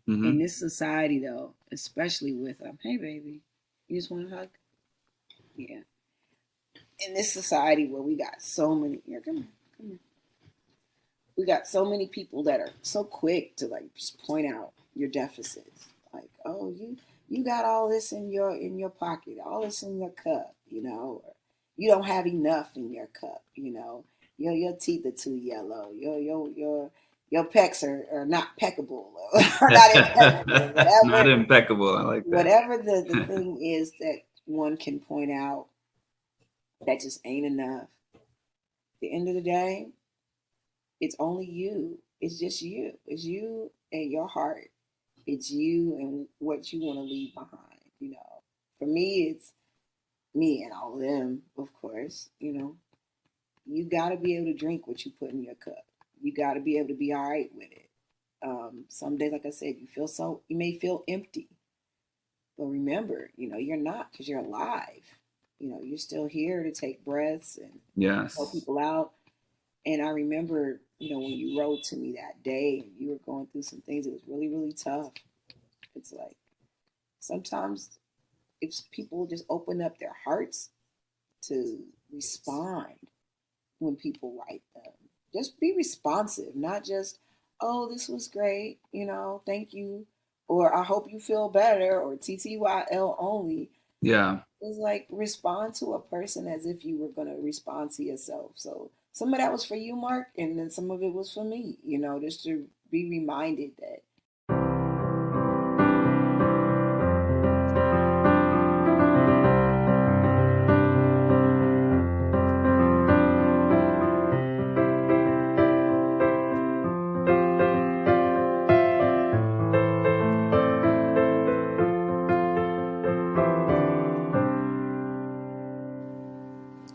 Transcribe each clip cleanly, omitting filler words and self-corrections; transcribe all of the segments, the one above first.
In this society, though, especially with hey baby, you just want a hug? Yeah. In this society where we got so many, yeah, come here. We got so many people that are so quick to like just point out your deficits. Like, oh, you got all this in your pocket, all this in your cup, or you don't have enough in your cup, your teeth are too yellow, your pecs are not peckable, or not impeccable, Not whatever impeccable. I like that. whatever the thing is that one can point out that just ain't enough. At the end of the day, it's only you. It's just you. It's you and your heart. It's you and what you want to leave behind. For me, it's me and all of them, of course. You got to be able to drink what you put in your cup. You got to be able to be all right with it. Some days, like I said, you may feel empty, but remember, you're not, because you're alive. You're still here to take breaths and help Yes. people out. And I remember, when you wrote to me that day and you were going through some things, it was really, really tough. It's like sometimes if people just open up their hearts to respond when people write them, just be responsive, not just, oh, this was great, thank you, or I hope you feel better, or TTYL only. Yeah. It's like respond to a person as if you were going to respond to yourself. So some of that was for you, Mark, and then some of it was for me, just to be reminded that.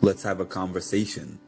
Let's have a conversation.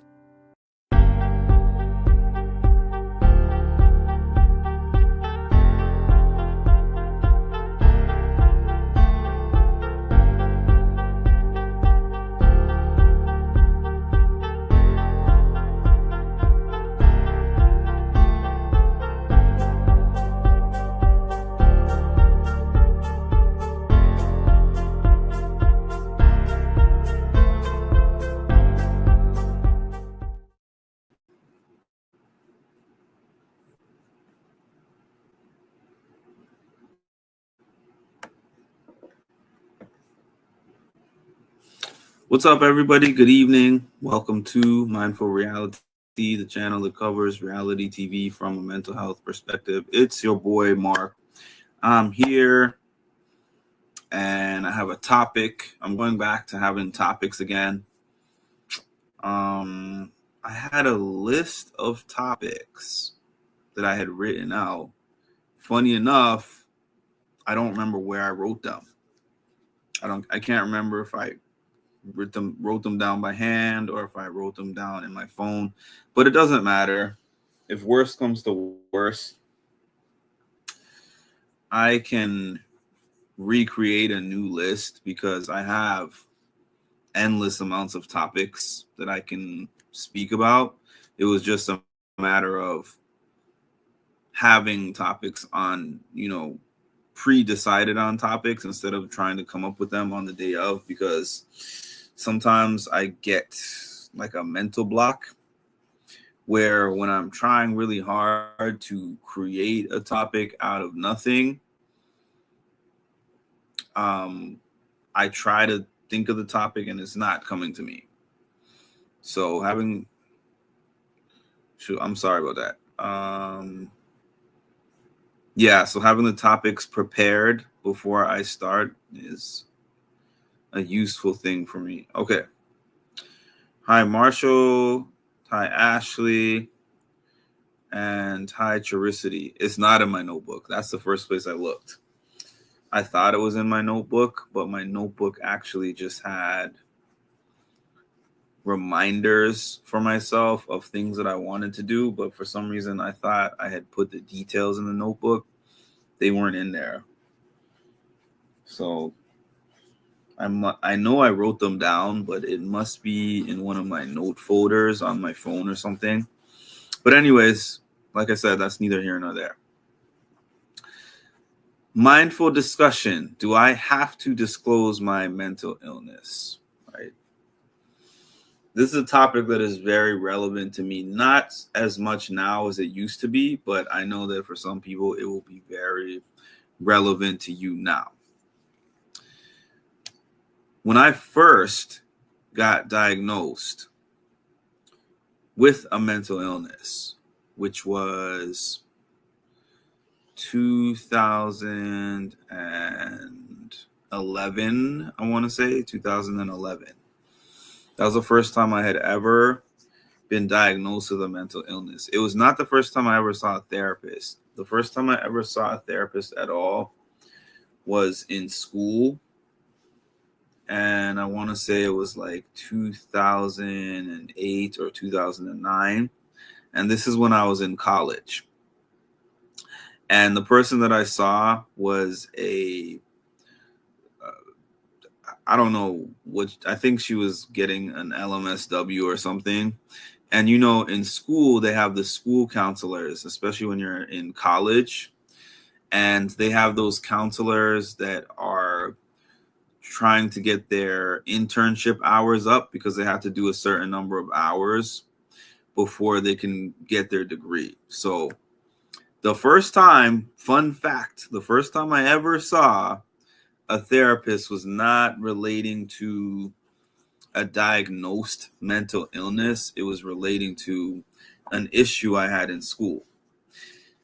What's up, everybody? Good evening. Welcome to Mindful Reality, the channel that covers reality TV from a mental health perspective. It's your boy, Mark. I'm here and I have a topic. I'm going back to having topics again. I had a list of topics that I had written out. Funny enough, I don't remember where I wrote them. I can't remember if I wrote them down by hand or if I wrote them down in my phone, but it doesn't matter. If worse comes to worse, I can recreate a new list because I have endless amounts of topics that I can speak about. It was just a matter of having topics on, pre-decided on topics instead of trying to come up with them on the day of, because sometimes I get like a mental block where when I'm trying really hard to create a topic out of nothing, I try to think of the topic and it's not coming to me. So I'm sorry about that. Yeah, so having the topics prepared before I start is a useful thing for me. Okay. Hi, Marshall. Hi, Ashley. And hi, Charicity. It's not in my notebook. That's the first place I looked. I thought it was in my notebook, but my notebook actually just had reminders for myself of things that I wanted to do. But for some reason, I thought I had put the details in the notebook. They weren't in there. So I know I wrote them down, but it must be in one of my note folders on my phone or something. But anyways, like I said, that's neither here nor there. Mindful discussion. Do I have to disclose my mental illness? Right. This is a topic that is very relevant to me, not as much now as it used to be, but I know that for some people it will be very relevant to you now. When I first got diagnosed with a mental illness, which was 2011, I want to say 2011. That was the first time I had ever been diagnosed with a mental illness. It was not the first time I ever saw a therapist. The first time I ever saw a therapist at all was in school. And I want to say it was like 2008 or 2009. And this is when I was in college. And the person that I saw was I don't know what, I think she was getting an LMSW or something. And, you know, in school, they have the school counselors, especially when you're in college. And they have those counselors that are trying to get their internship hours up because they have to do a certain number of hours before they can get their degree. So the first time, fun fact, the first time I ever saw a therapist was not relating to a diagnosed mental illness. It was relating to an issue I had in school.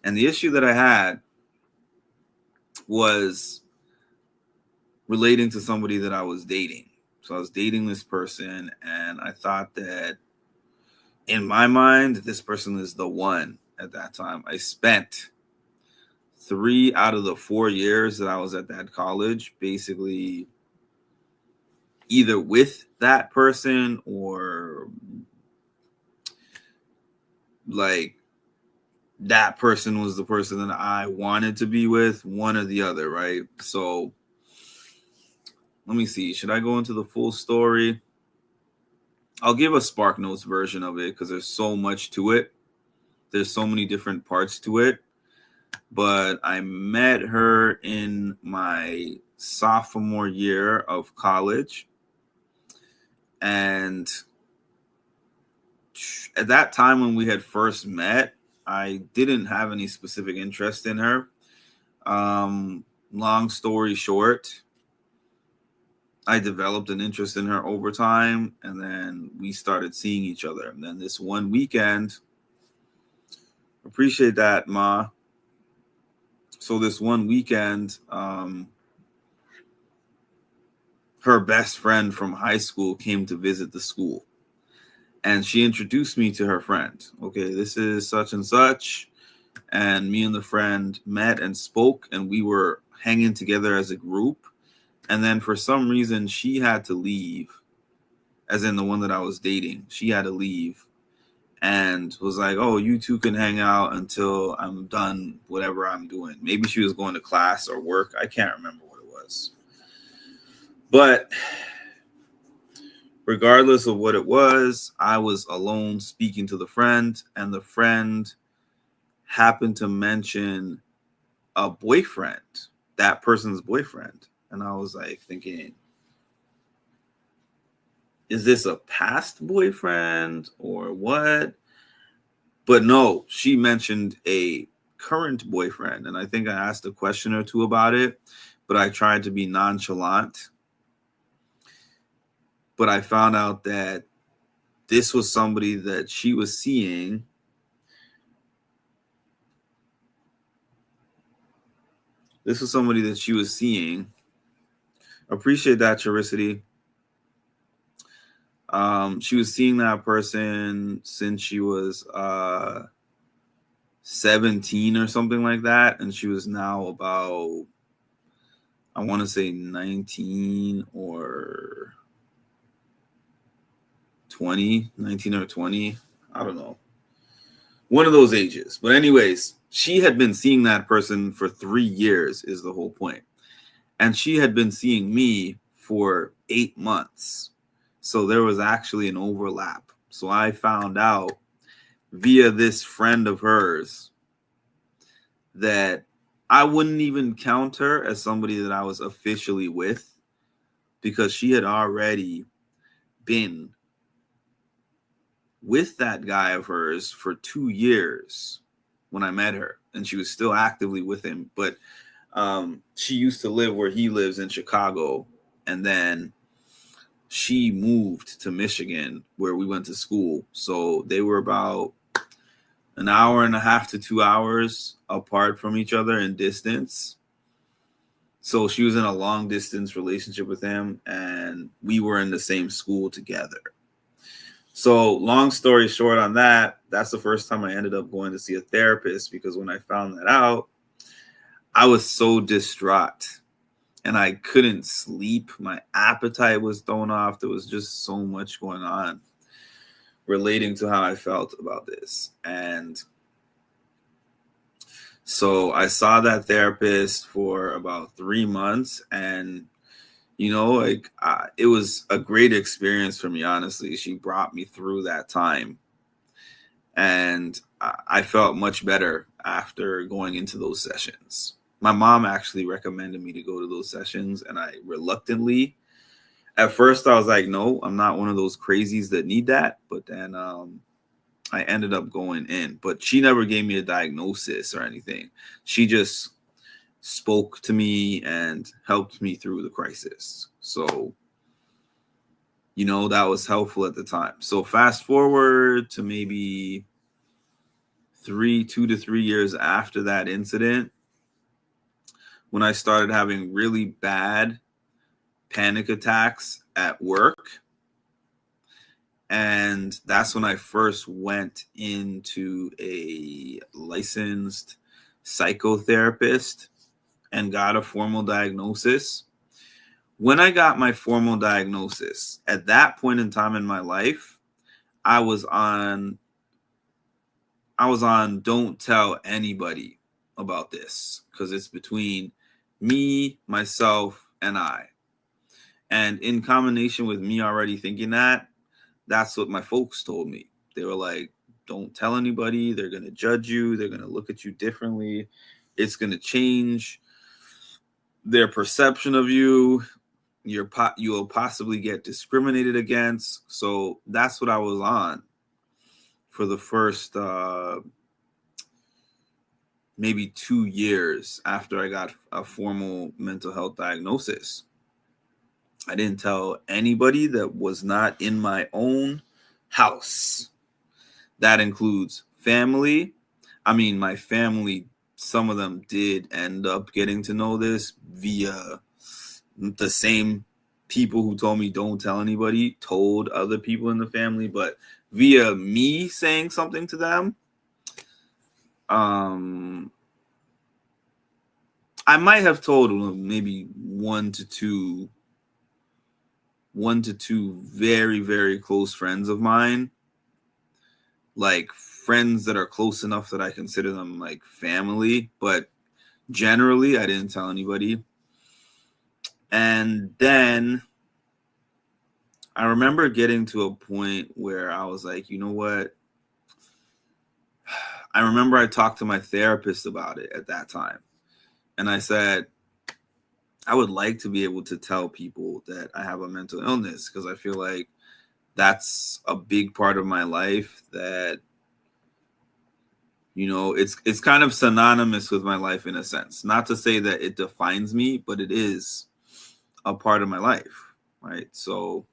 And the issue that I had was relating to somebody that I was dating. So I was dating this person, and I thought that in my mind, this person is the one at that time. I spent 3 out of the 4 years that I was at that college basically either with that person or like that person was the person that I wanted to be with, one or the other, right? So let me see. Should I go into the full story? I'll give a Spark Notes version of it because there's so much to it. There's so many different parts to it. But I met her in my sophomore year of college. And at that time when we had first met, I didn't have any specific interest in her. Long story short, I developed an interest in her over time, and then we started seeing each other. And then this one weekend, appreciate that, Ma. So this one weekend, her best friend from high school came to visit the school. And she introduced me to her friend. Okay, this is such and such. And me and the friend met and spoke, and we were hanging together as a group. And then for some reason, she had to leave, as in the one that I was dating. She had to leave and was like, oh, you two can hang out until I'm done whatever I'm doing. Maybe she was going to class or work. I can't remember what it was. But regardless of what it was, I was alone speaking to the friend, and the friend happened to mention a boyfriend, that person's boyfriend. And I was like thinking, is this a past boyfriend or what? But no, she mentioned a current boyfriend. And I think I asked a question or two about it, but I tried to be nonchalant. But I found out that this was somebody that she was seeing. This was somebody that she was seeing. Appreciate that, Charicity. She was seeing that person since she was 17 or something like that. And she was now about, I want to say 19 or 20, 19 or 20. I don't know. One of those ages. But anyways, she had been seeing that person for 3 years is the whole point. And she had been seeing me for 8 months. So there was actually an overlap. So I found out via this friend of hers that I wouldn't even count her as somebody that I was officially with, because she had already been with that guy of hers for 2 years when I met her, and she was still actively with him. But she used to live where he lives in Chicago, and then she moved to Michigan where we went to school. So they were about an hour and a half to 2 hours apart from each other in distance. So she was in a long distance relationship with him, and we were in the same school together. So long story short on that, that's the first time I ended up going to see a therapist, because when I found that out, I was so distraught and I couldn't sleep. My appetite was thrown off. There was just so much going on relating to how I felt about this. And so I saw that therapist for about 3 months, and it was a great experience for me, honestly. She brought me through that time, and I felt much better after going into those sessions. My mom actually recommended me to go to those sessions, and I reluctantly, at first I was like, no, I'm not one of those crazies that need that. But then I ended up going in, but she never gave me a diagnosis or anything. She just spoke to me and helped me through the crisis. So, that was helpful at the time. So fast forward to maybe 2 to 3 years after that incident, when I started having really bad panic attacks at work. And that's when I first went into a licensed psychotherapist and got a formal diagnosis. When I got my formal diagnosis, at that point in time in my life, I was on don't tell anybody about this, because it's between me, myself, and I. And in combination with me already thinking that, that's what my folks told me. They were like, don't tell anybody. They're going to judge you. They're going to look at you differently. It's going to change their perception of you. You'll possibly get discriminated against. So that's what I was on for the first maybe 2 years after I got a formal mental health diagnosis. I didn't tell anybody that was not in my own house. That includes family. I mean, my family, some of them did end up getting to know this via the same people who told me don't tell anybody, told other people in the family, but via me saying something to them, I might have told maybe one to two very, very close friends of mine, like friends that are close enough that I consider them like family, but generally I didn't tell anybody. And then I remember getting to a point where I was like, you know what? I remember I talked to my therapist about it at that time. And I said, I would like to be able to tell people that I have a mental illness, because I feel like that's a big part of my life that, it's kind of synonymous with my life in a sense. Not to say that it defines me, but it is a part of my life, right? So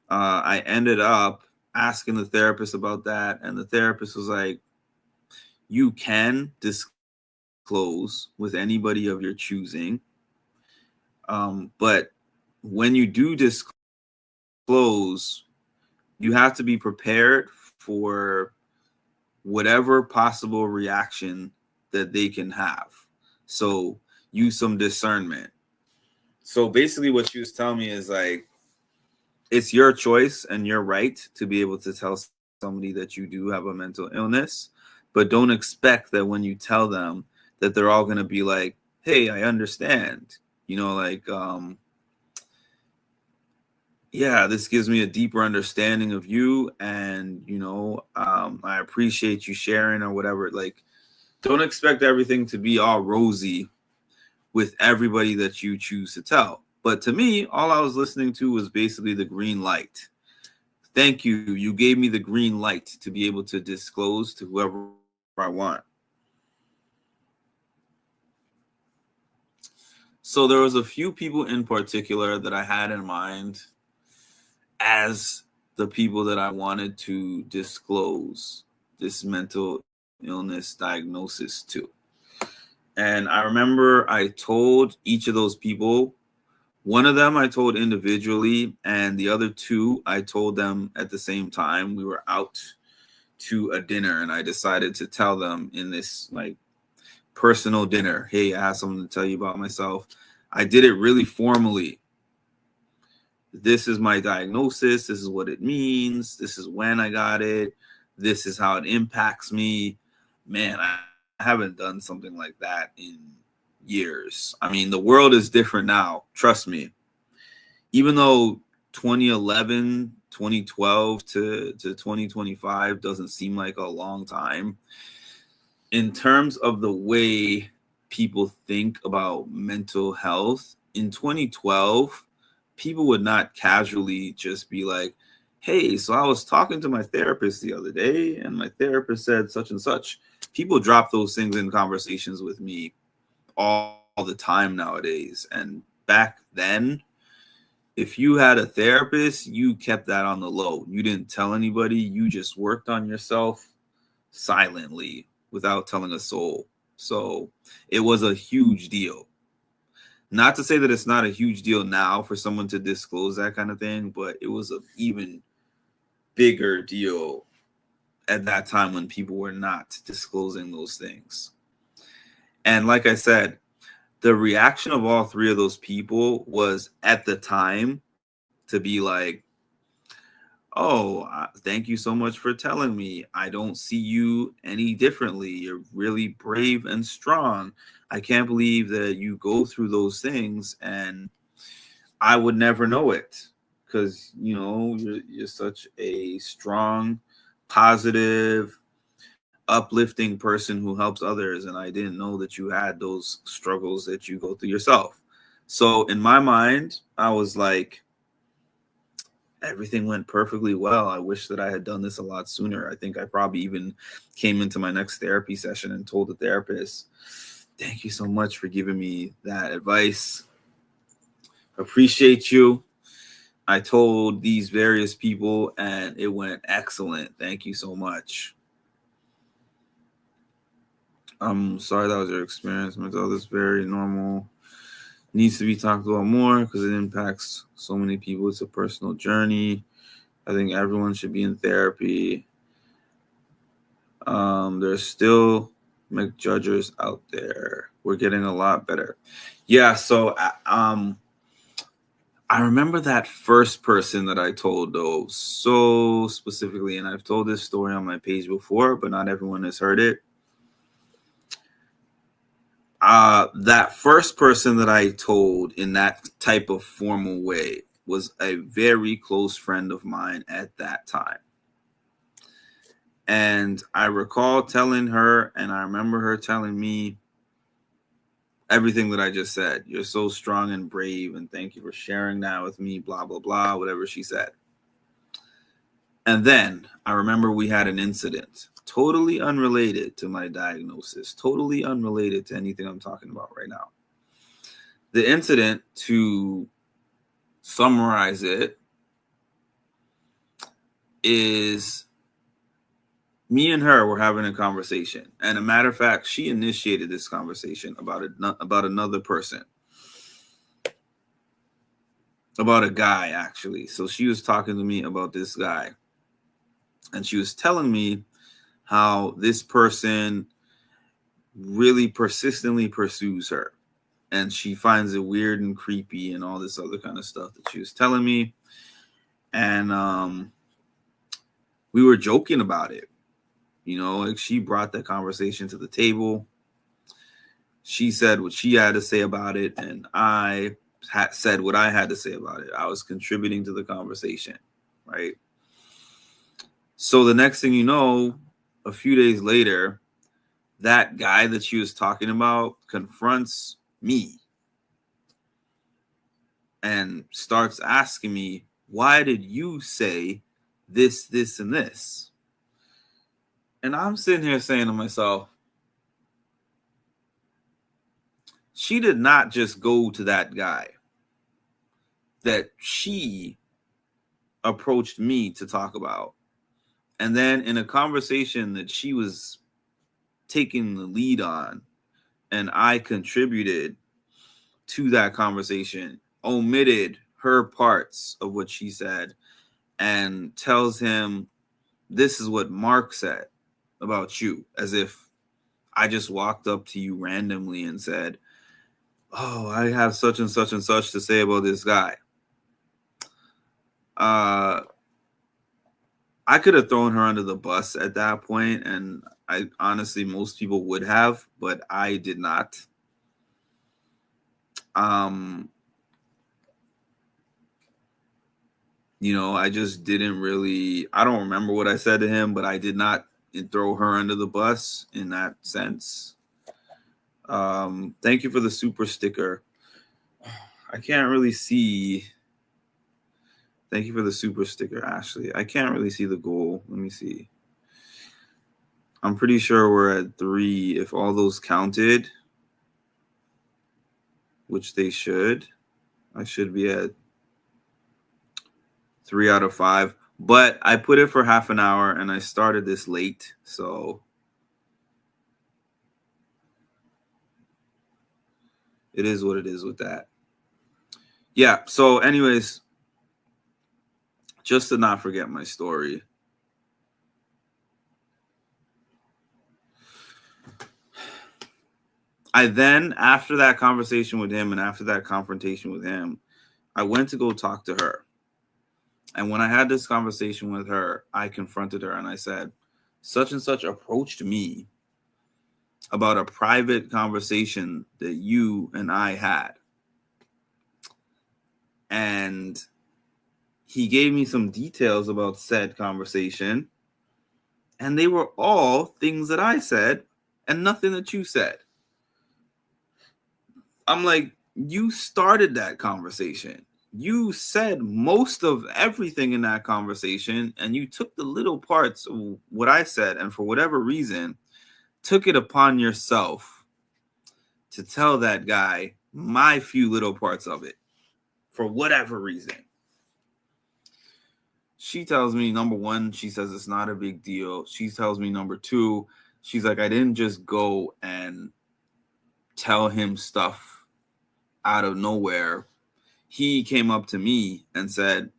I ended up asking the therapist about that, and the therapist was like, you can disclose with anybody of your choosing, but when you do disclose, you have to be prepared for whatever possible reaction that they can have. So use some discernment. So basically what she was telling me is like, it's your choice and your right to be able to tell somebody that you do have a mental illness, but don't expect that when you tell them that they're all going to be like, hey, I understand, yeah, this gives me a deeper understanding of you, and I appreciate you sharing or whatever. Like, Don't expect everything to be all rosy with everybody that you choose to tell. But to me, all I was listening to was basically the green light. Thank you. You gave me the green light to be able to disclose to whoever I want. So there was a few people in particular that I had in mind as the people that I wanted to disclose this mental illness diagnosis to. And I remember I told each of those people, one of them I told individually, and the other two I told them at the same time. We were out to a dinner, and I decided to tell them in this like personal dinner, hey, I have something to tell you about myself. I did it really formally. This is my diagnosis. This is what it means. This is when I got it. This is how it impacts me. Man, I haven't done something like that in years. I mean, the world is different now. Trust me. Even though 2011, 2012 to 2025 doesn't seem like a long time, in terms of the way people think about mental health, in 2012, people would not casually just be like, hey, so I was talking to my therapist the other day and my therapist said such and such. People drop those things in conversations with me all the time nowadays. And back then, if you had a therapist, you kept that on the low. You didn't tell anybody. You just worked on yourself silently without telling a soul. So it was a huge deal. Not to say that it's not a huge deal now for someone to disclose that kind of thing, but it was an even bigger deal at that time when people were not disclosing those things. And like I said, the reaction of all three of those people was at the time to be like, oh, thank you so much for telling me. I don't see you any differently. You're really brave and strong. I can't believe that you go through those things, and I would never know it because, you know, you're such a strong, positive, uplifting person who helps others. And I didn't know that you had those struggles that you go through yourself. So in my mind, I was like, everything went perfectly well. I wish that I had done this a lot sooner. I think I probably even came into my next therapy session and told the therapist, thank you so much for giving me that advice. Appreciate you. I told these various people and it went excellent. Thank you so much. I'm sorry that was your experience. Mental health is very normal. Needs to be talked about more because it impacts so many people. It's a personal journey. I think everyone should be in therapy. There's still McJudgers out there. We're getting a lot better. Yeah, so I remember that first person that I told, though, so specifically, and I've told this story on my page before, but not everyone has heard it. That first person that I told in that type of formal way was a very close friend of mine at that time. And I recall telling her, and I remember her telling me everything that I just said. You're so strong and brave, and thank you for sharing that with me, blah, blah, blah, whatever she said. And then I remember we had an incident, totally unrelated to my diagnosis, totally unrelated to anything I'm talking about right now. The incident, to summarize it, is me and her were having a conversation. And a matter of fact, she initiated this conversation about another person, about a guy, actually. So she was talking to me about this guy. And she was telling me how this person really persistently pursues her. And she finds it weird and creepy and all this other kind of stuff that she was telling me. And we were joking about it. You know, like she brought that conversation to the table. She said what she had to say about it, and I said what I had to say about it. I was contributing to the conversation, right? So the next thing you know, a few days later, that guy that she was talking about confronts me and starts asking me, why did you say this, this, and this? And I'm sitting here saying to myself, she did not just go to that guy, that she approached me to talk about. And then in a conversation that she was taking the lead on, and I contributed to that conversation, omitted her parts of what she said, and tells him, this is what Mark said about you, as if I just walked up to you randomly and said, oh, I have such and such and such to say about this guy. I could have thrown her under the bus at that point, and I honestly, most people would have, but I did not. I just didn't really, I don't remember what I said to him, but I did not throw her under the bus in that sense. Thank you for the super sticker. I can't really see. Thank you for the super sticker, Ashley. I can't really see the goal. Let me see. I'm pretty sure we're at 3 if all those counted, which they should. I should be at 3 out of 5. But I put it for half an hour and I started this late. So it is what it is with that. Yeah. So anyways, just to not forget my story. I then, after that conversation with him and after that confrontation with him, I went to go talk to her. And when I had this conversation with her, I confronted her and I said, such and such approached me about a private conversation that you and I had. And he gave me some details about said conversation. And they were all things that I said and nothing that you said. I'm like, you started that conversation. You said most of everything in that conversation, and you took the little parts of what I said, and for whatever reason, took it upon yourself to tell that guy my few little parts of it, for whatever reason. She tells me, number one, she says it's not a big deal. She tells me, number two, she's like, I didn't just go and tell him stuff out of nowhere. He came up to me and said,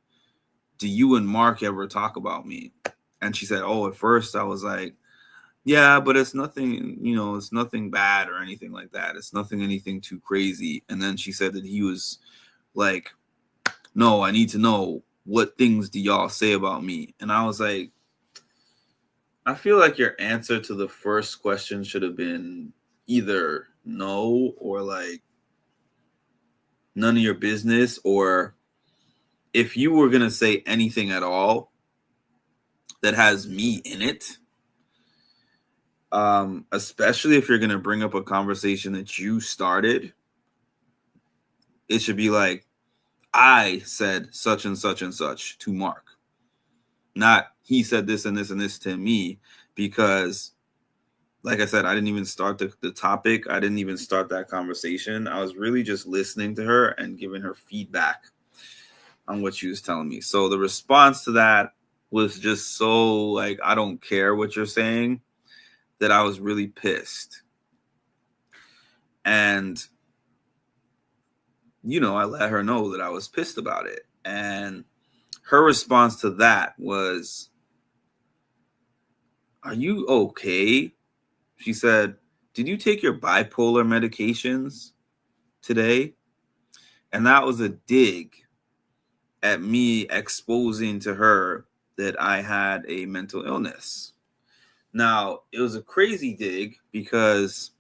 do you and Mark ever talk about me? And she said, oh, at first I was like, yeah, but it's nothing, it's nothing bad or anything like that. It's anything too crazy. And then she said that he was like, no, I need to know, what things do y'all say about me? And I was like, I feel like your answer to the first question should have been either no or like none of your business, or if you were going to say anything at all that has me in it, especially if you're going to bring up a conversation that you started, it should be like, I said such and such and such to Mark, not he said this and this and this to me, because like I said, I didn't even start the topic. I didn't even start that conversation. I was really just listening to her and giving her feedback on what she was telling me. So the response to that was just so like, I don't care what you're saying, that I was really pissed. And, I let her know that I was pissed about it. And her response to that was, are you okay? She said, did you take your bipolar medications today? And that was a dig at me exposing to her that I had a mental illness. Now, it was a crazy dig because,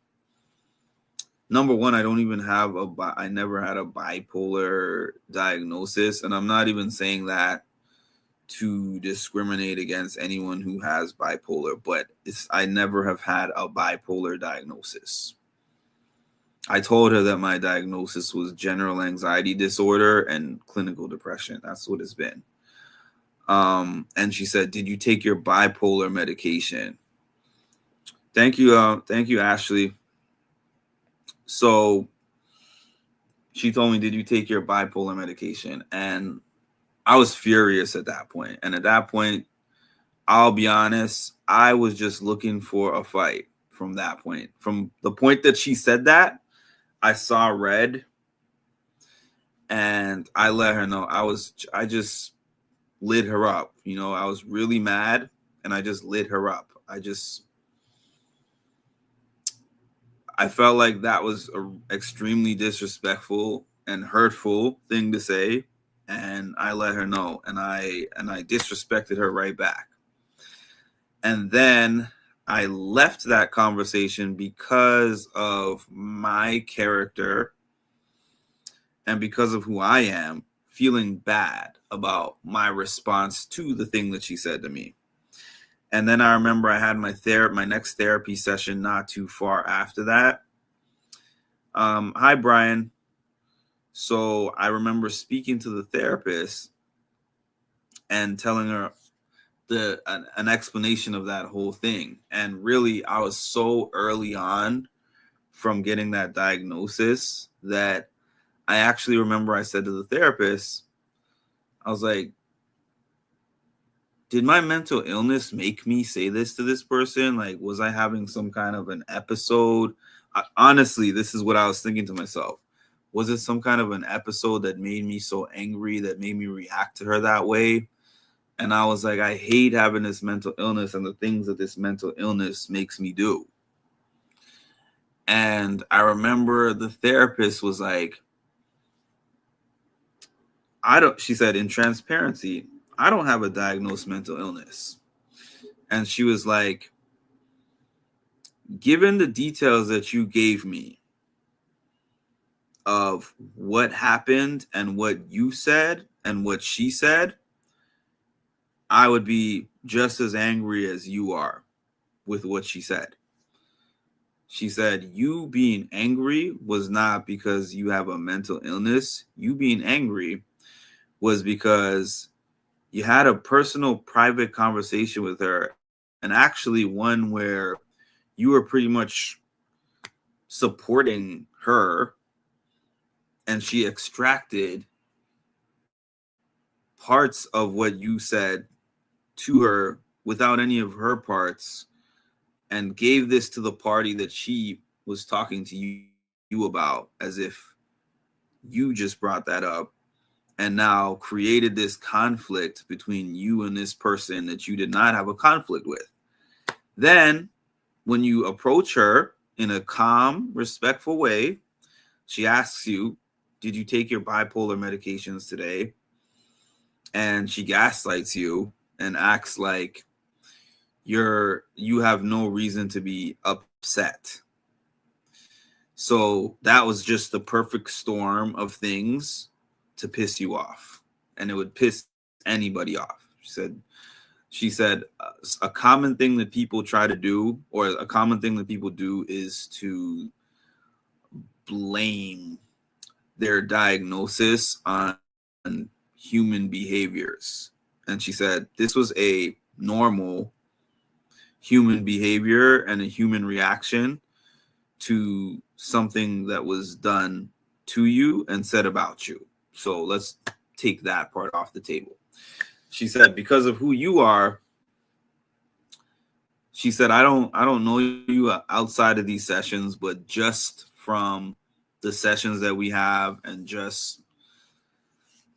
number one, I never had a bipolar diagnosis. And I'm not even saying that to discriminate against anyone who has bipolar, but I never have had a bipolar diagnosis. I told her that my diagnosis was general anxiety disorder and clinical depression. That's what it's been. And she said, "Did you take your bipolar medication?" Thank you, Ashley. So she told me, "Did you take your bipolar medication?" And I was furious at that point. And at that point, I'll be honest, I was just looking for a fight from that point. From the point that she said that, I saw red and I let her know. I just lit her up. I was really mad and I just lit her up. I felt like that was an extremely disrespectful and hurtful thing to say. And I let her know, and I disrespected her right back. And then I left that conversation because of my character and because of who I am, feeling bad about my response to the thing that she said to me. And then I remember I had my next therapy session not too far after that. Hi, Brian. So I remember speaking to the therapist and telling her an explanation of that whole thing. And really, I was so early on from getting that diagnosis that I actually remember I said to the therapist, I was like, did my mental illness make me say this to this person? Like, was I having some kind of an episode? Honestly, this is what I was thinking to myself. Was it some kind of an episode that made me so angry, that made me react to her that way? And I was like, I hate having this mental illness and the things that this mental illness makes me do. And I remember the therapist was like, she said, in transparency, I don't have a diagnosed mental illness. And she was like, given the details that you gave me of what happened and what you said and what she said, I would be just as angry as you are with what she said. She said, you being angry was not because you have a mental illness. You being angry was because you had a personal, private conversation with her, and actually one where you were pretty much supporting her, and she extracted parts of what you said to her without any of her parts and gave this to the party that she was talking to you about, as if you just brought that up and now created this conflict between you and this person that you did not have a conflict with. Then when you approach her in a calm, respectful way, she asks you, did you take your bipolar medications today? And she gaslights you and acts like you have no reason to be upset. So that was just the perfect storm of things to piss you off, and it would piss anybody off. She said a common thing that people try to do, or a common thing that people do, is to blame their diagnosis on human behaviors. And she said this was a normal human behavior and a human reaction to something that was done to you and said about you. So let's take that part off the table. She said, because of who you are, she said, I don't know you outside of these sessions, but just from the sessions that we have and just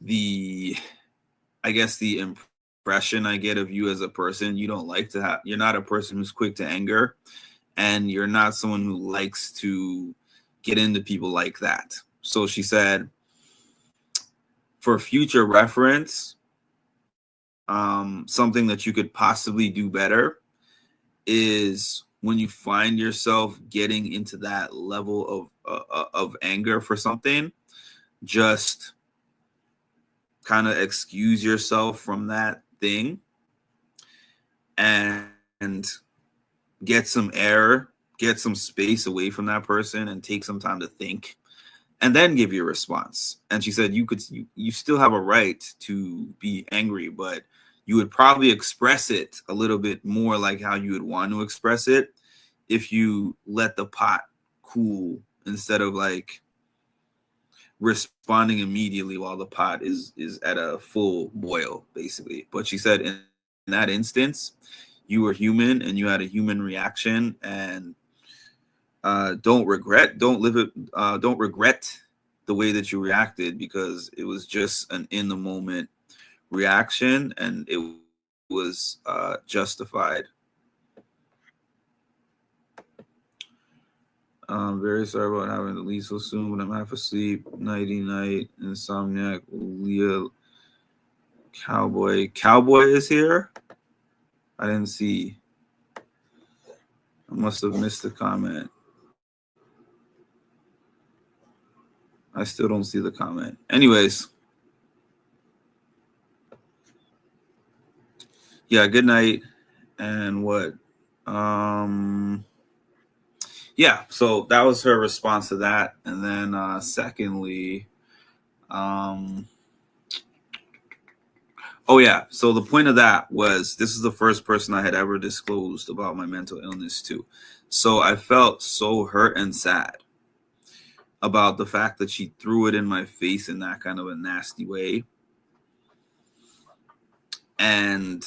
the impression I get of you as a person, you're not a person who's quick to anger, and you're not someone who likes to get into people like that. So she said, for future reference, something that you could possibly do better is when you find yourself getting into that level of anger for something, just kind of excuse yourself from that thing and get some air, get some space away from that person and take some time to think and then give your response. And she said you still have a right to be angry, but you would probably express it a little bit more like how you would want to express it if you let the pot cool instead of like responding immediately while the pot is at a full boil, basically. But she said in that instance, you were human and you had a human reaction, and don't regret the way that you reacted, because it was just an in the moment reaction and it was justified. Very sorry about having to leave so soon, but I'm half asleep. Nighty night, insomniac. Leah, Cowboy is here. I didn't see. I must have missed the comment. I still don't see the comment. Anyways, yeah. Good night. And what? Yeah. So that was her response to that, and then secondly, oh yeah. So the point of that was this is the first person I had ever disclosed about my mental illness to. So I felt so hurt and sad about the fact that she threw it in my face in that kind of a nasty way. And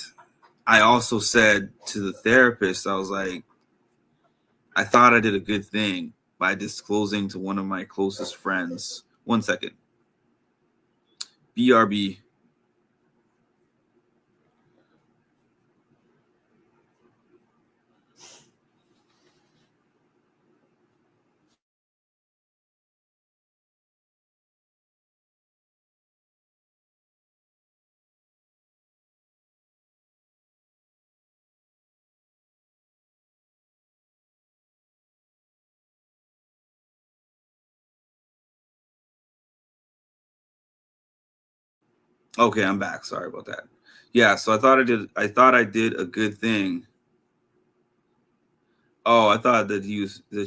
I also said to the therapist, I was like, I thought I did a good thing by disclosing to one of my closest friends. 1 second. BRB. Okay, I'm back. Sorry about that. Yeah, so I thought I did a good thing. Oh, I thought that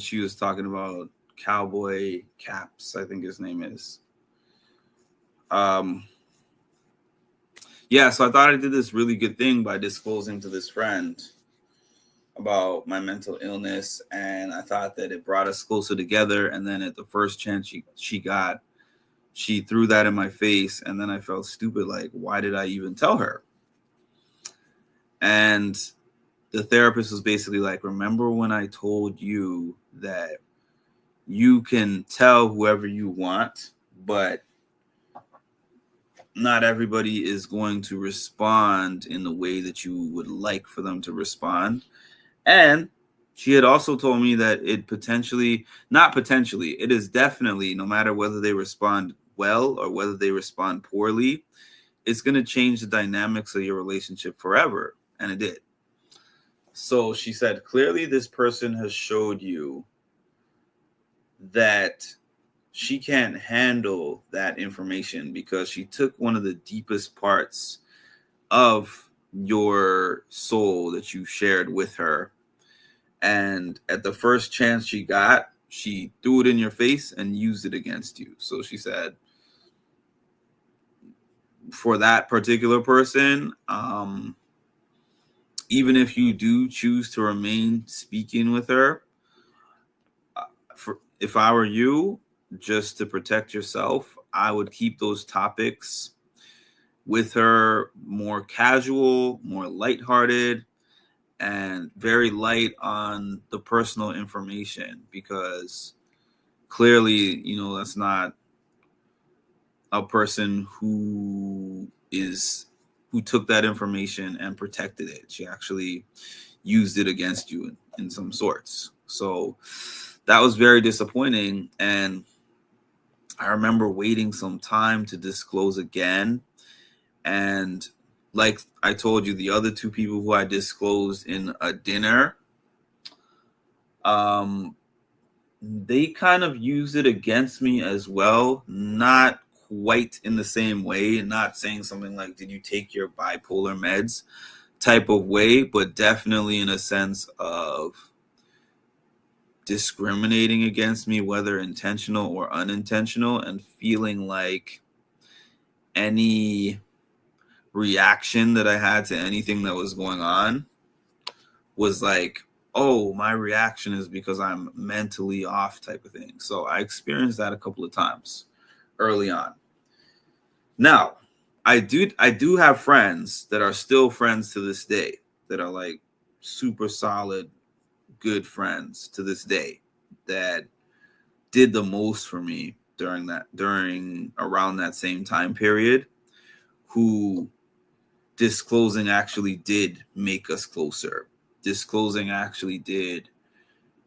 she was talking about Cowboy Caps, I think his name is. Um yeah, so I thought I did this really good thing by disclosing to this friend about my mental illness, and I thought that it brought us closer together, and then at the first chance she got, she threw that in my face, and then I felt stupid, like why did I even tell her? And the therapist was basically like, remember when I told you that you can tell whoever you want, but not everybody is going to respond in the way that you would like for them to respond. And she had also told me that it not potentially, it is definitely, no matter whether they respond well or whether they respond poorly, it's going to change the dynamics of your relationship forever. And it did. So she said, clearly this person has showed you that she can't handle that information because she took one of the deepest parts of your soul that you shared with her. And at the first chance she got, she threw it in your face and used it against you. So she said, for that particular person, even if you do choose to remain speaking with her, if I were you, just to protect yourself, I would keep those topics with her more casual, more lighthearted, and very light on the personal information, because clearly, that's not a person who took that information and protected it. She actually used it against you in some sorts. So that was very disappointing. And I remember waiting some time to disclose again. And like I told you, the other two people who I disclosed in a dinner, they kind of used it against me as well. Not quite in the same way, and not saying something like, did you take your bipolar meds type of way, but definitely in a sense of discriminating against me, whether intentional or unintentional, and feeling like any reaction that I had to anything that was going on was like, oh, my reaction is because I'm mentally off type of thing. So I experienced that a couple of times early on. Now, I do have friends that are still friends to this day, that are like super solid, good friends to this day, that did the most for me during around that same time period, who disclosing actually did make us closer. Disclosing actually did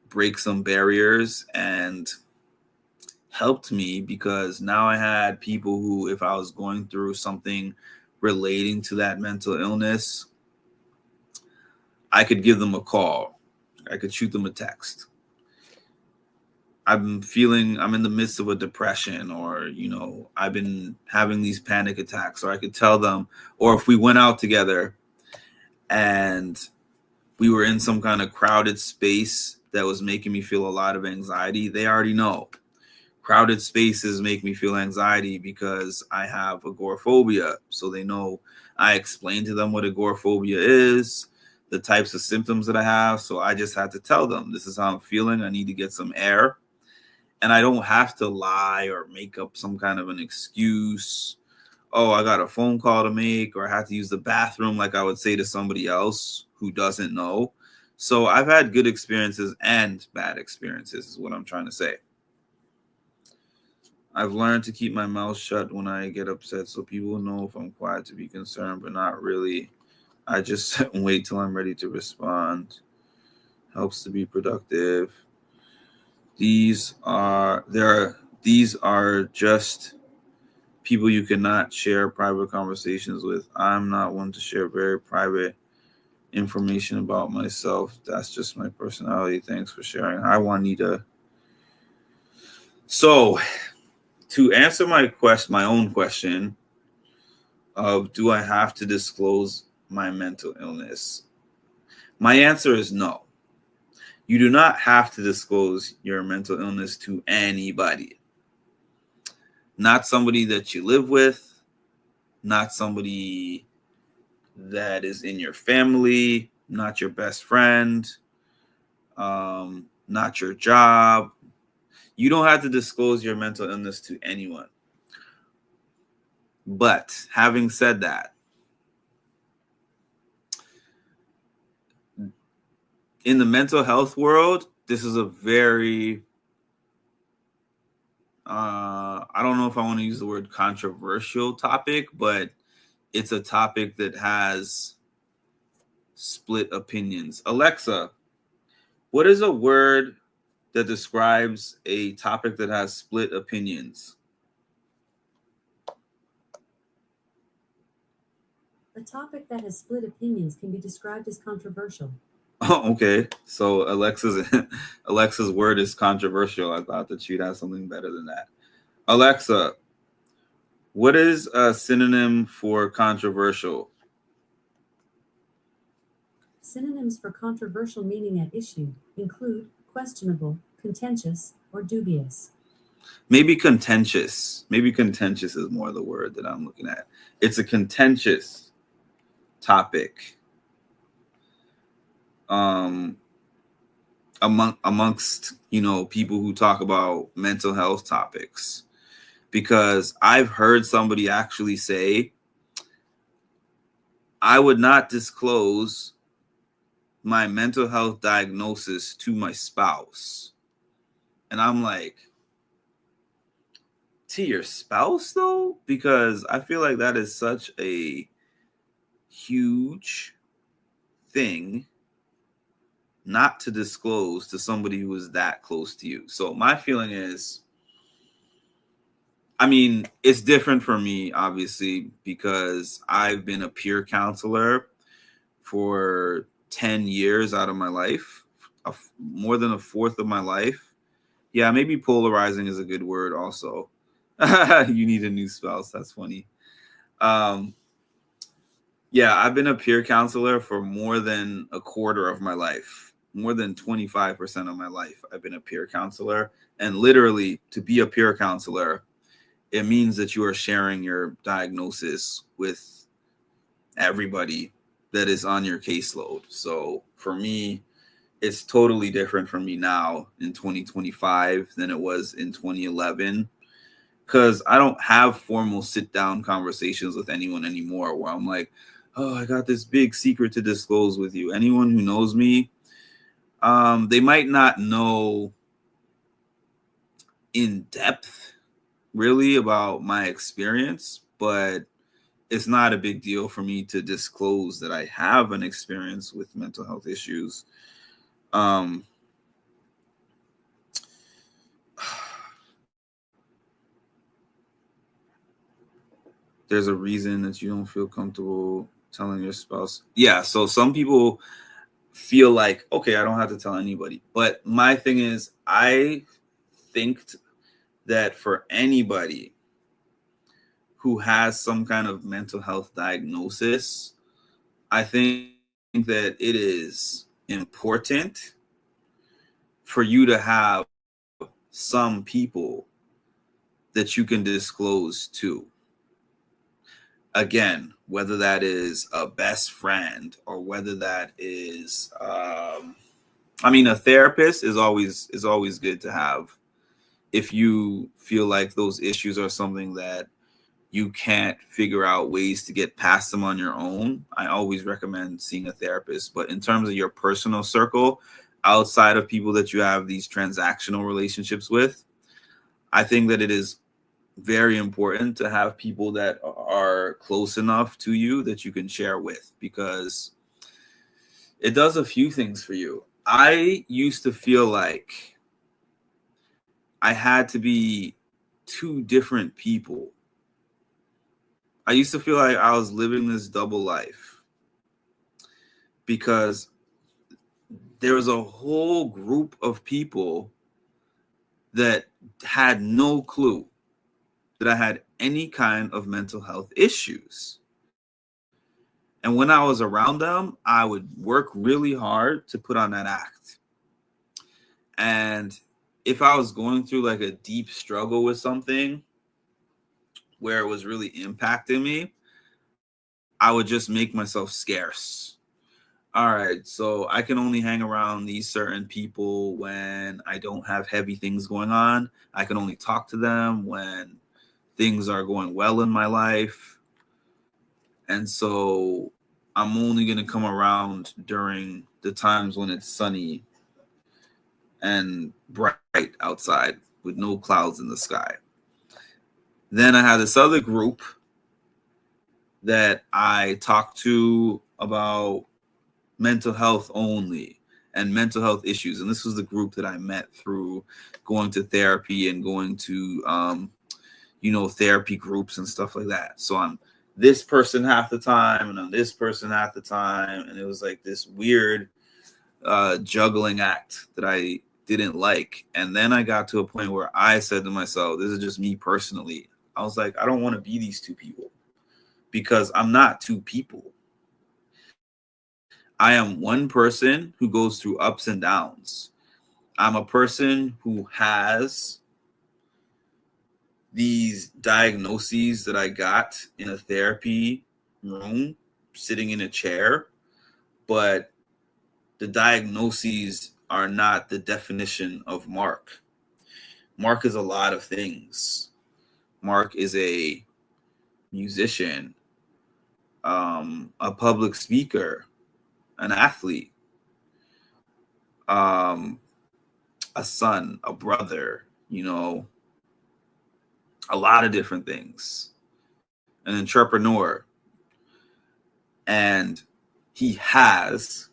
break some barriers and helped me, because now I had people who, if I was going through something relating to that mental illness, I could give them a call. I could shoot them a text. I'm in the midst of a depression, or, I've been having these panic attacks, or I could tell them, or if we went out together and we were in some kind of crowded space that was making me feel a lot of anxiety, they already know. Crowded spaces make me feel anxiety because I have agoraphobia. So they know. I explained to them what agoraphobia is, the types of symptoms that I have. So I just had to tell them, this is how I'm feeling. I need to get some air. And I don't have to lie or make up some kind of an excuse. Oh, I got a phone call to make, or I have to use the bathroom, like I would say to somebody else who doesn't know. So I've had good experiences and bad experiences, is what I'm trying to say. I've learned to keep my mouth shut when I get upset, so people know if I'm quiet to be concerned, but not really. I just sit and wait till I'm ready to respond. Helps to be productive. These are just people you cannot share private conversations with. I'm not one to share very private information about myself. That's just my personality. Thanks for sharing. Hi, Juanita. So, to answer my own question of, do I have to disclose my mental illness? My answer is no. You do not have to disclose your mental illness to anybody. Not somebody that you live with, not somebody that is in your family, not your best friend, not your job. You don't have to disclose your mental illness to anyone. But having said that, in the mental health world, this is a very, I don't know if I want to use the word controversial topic, but it's a topic that has split opinions. Alexa, what is a word that describes a topic that has split opinions? A topic that has split opinions can be described as controversial. Oh, okay. So Alexa's word is controversial. I thought that she'd have something better than that. Alexa, what is a synonym for controversial? Synonyms for controversial meaning at issue include questionable, contentious, or dubious. Maybe contentious. Maybe contentious is more the word that I'm looking at. It's a contentious topic. Amongst people who talk about mental health topics, because I've heard somebody actually say, I would not disclose my mental health diagnosis to my spouse. And I'm like, to your spouse though? Because I feel like that is such a huge thing not to disclose to somebody who is that close to you. So my feeling is, it's different for me, obviously, because I've been a peer counselor for 10 years out of my life, more than a fourth of my life. Yeah, maybe polarizing is a good word also. You need a new spouse. That's funny. Um, yeah, I've been a peer counselor for more than a quarter of my life. More than 25% of my life, I've been a peer counselor. And literally, to be a peer counselor, it means that you are sharing your diagnosis with everybody that is on your caseload. So for me, it's totally different for me now in 2025 than it was in 2011, because I don't have formal sit down conversations with anyone anymore where I'm like, oh, I got this big secret to disclose with you. Anyone who knows me, they might not know in depth really about my experience, but it's not a big deal for me to disclose that I have an experience with mental health issues. Um, there's a reason that you don't feel comfortable telling your spouse. Yeah, so some people feel like, okay, I don't have to tell anybody. But my thing is, I think that for anybody who has some kind of mental health diagnosis, I think that it is important for you to have some people that you can disclose to. Again, whether that is a best friend or whether that is, I mean, a therapist is always good to have if you feel like those issues are something that you can't figure out ways to get past them on your own. I always recommend seeing a therapist. But in terms of your personal circle, outside of people that you have these transactional relationships with, I think that it is very important to have people that are close enough to you that you can share with, because it does a few things for you. I used to feel like I had to be two different people. I used to feel like I was living this double life because there was a whole group of people that had no clue that I had any kind of mental health issues. And when I was around them, I would work really hard to put on that act. And if I was going through like a deep struggle with something where it was really impacting me, I would just make myself scarce. All right, so I can only hang around these certain people when I don't have heavy things going on. I can only talk to them when things are going well in my life. And so I'm only going to come around during the times when it's sunny and bright outside with no clouds in the sky. Then I had this other group that I talked to about mental health only and mental health issues. And this was the group that I met through going to therapy and going to, therapy groups and stuff like that. So I'm this person half the time and I'm this person half the time. And it was like this weird juggling act that I didn't like. And then I got to a point where I said to myself, this is just me personally. I was like, I don't want to be these two people because I'm not two people. I am one person who goes through ups and downs. I'm a person who has these diagnoses that I got in a therapy room, sitting in a chair, but the diagnoses are not the definition of Mark. Mark is a lot of things. Mark is a musician, a public speaker, an athlete, a son, a brother, a lot of different things, an entrepreneur. And he has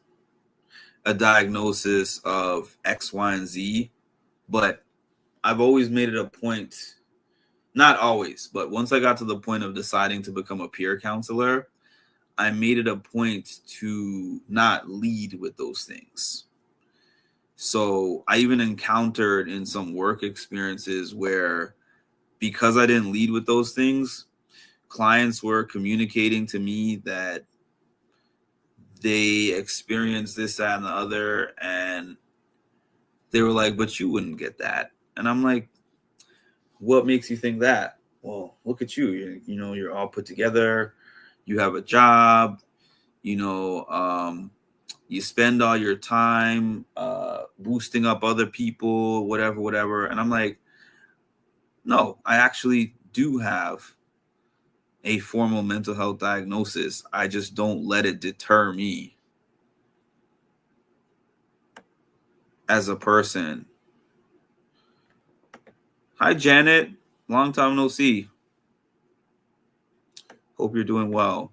a diagnosis of X, Y, and Z, but I've always made it a point, not always, but once I got to the point of deciding to become a peer counselor, I made it a point to not lead with those things. So I even encountered in some work experiences where because I didn't lead with those things, clients were communicating to me that they experienced this, that, and the other, and they were like, but you wouldn't get that. And I'm like, what makes you think that? Well, look at you. You're all put together. You have a job. You spend all your time boosting up other people, whatever. And I'm like, no, I actually do have a formal mental health diagnosis. I just don't let it deter me as a person. Hi, Janet. Long time no see. Hope you're doing well.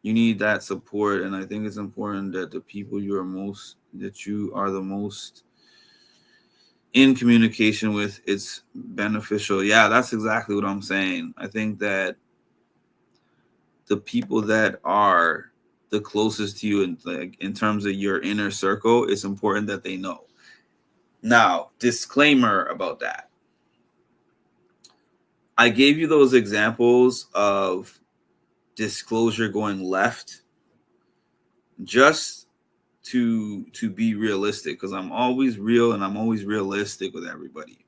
You need that support, and I think it's important that the people you are the most in communication with, it's beneficial. Yeah, that's exactly what I'm saying. I think that the people that are the closest to you in terms of your inner circle, it's important that they know. Now, disclaimer about that. I gave you those examples of disclosure going left just to be realistic, because I'm always real and I'm always realistic with everybody.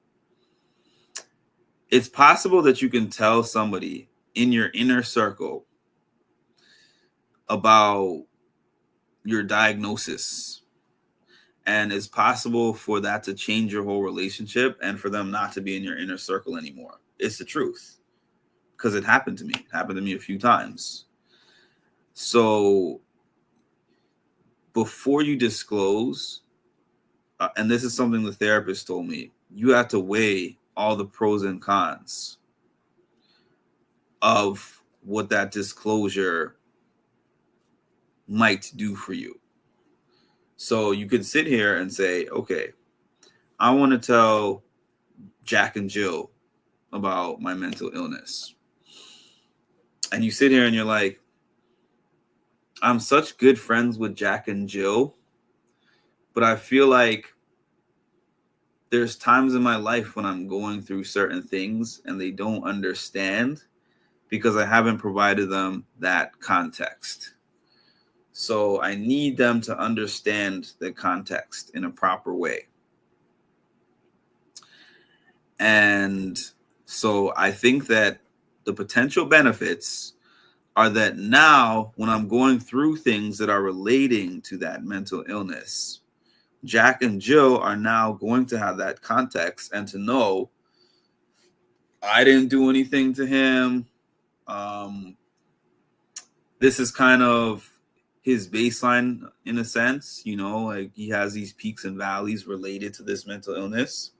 It's possible that you can tell somebody in your inner circle about your diagnosis, and it's possible for that to change your whole relationship and for them not to be in your inner circle anymore. It's the truth, because it happened to me. It happened to me a few times. So before you disclose, and this is something the therapist told me, you have to weigh all the pros and cons of what that disclosure might do for you. So you could sit here and say, okay, I want to tell Jack and Jill about my mental illness. And you sit here and you're like, I'm such good friends with Jack and Jill, but I feel like there's times in my life when I'm going through certain things and they don't understand because I haven't provided them that context. So I need them to understand the context in a proper way. And so I think that the potential benefits are that now when I'm going through things that are relating to that mental illness, Jack and Jill are now going to have that context and to know I didn't do anything to him. This is kind of his baseline in a sense, like he has these peaks and valleys related to this mental illness.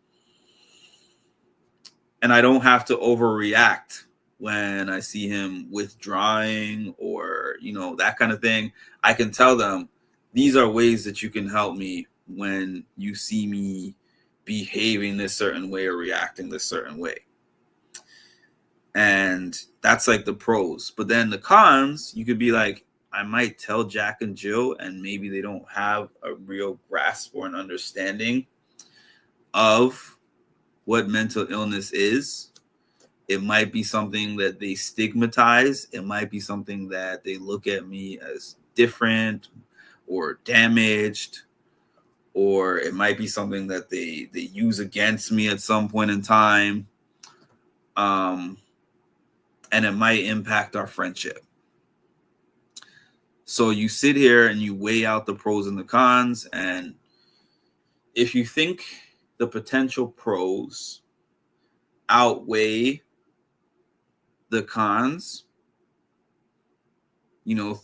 And I don't have to overreact when I see him withdrawing or, that kind of thing. I can tell them these are ways that you can help me when you see me behaving this certain way or reacting this certain way. And that's like the pros. But then the cons, you could be like, I might tell Jack and Jill and maybe they don't have a real grasp or an understanding of what mental illness is. It might be something that they stigmatize. It might be something that they look at me as different or damaged, or it might be something that they use against me at some point in time. And it might impact our friendship. So you sit here and you weigh out the pros and the cons. And if you think the potential pros outweigh the cons,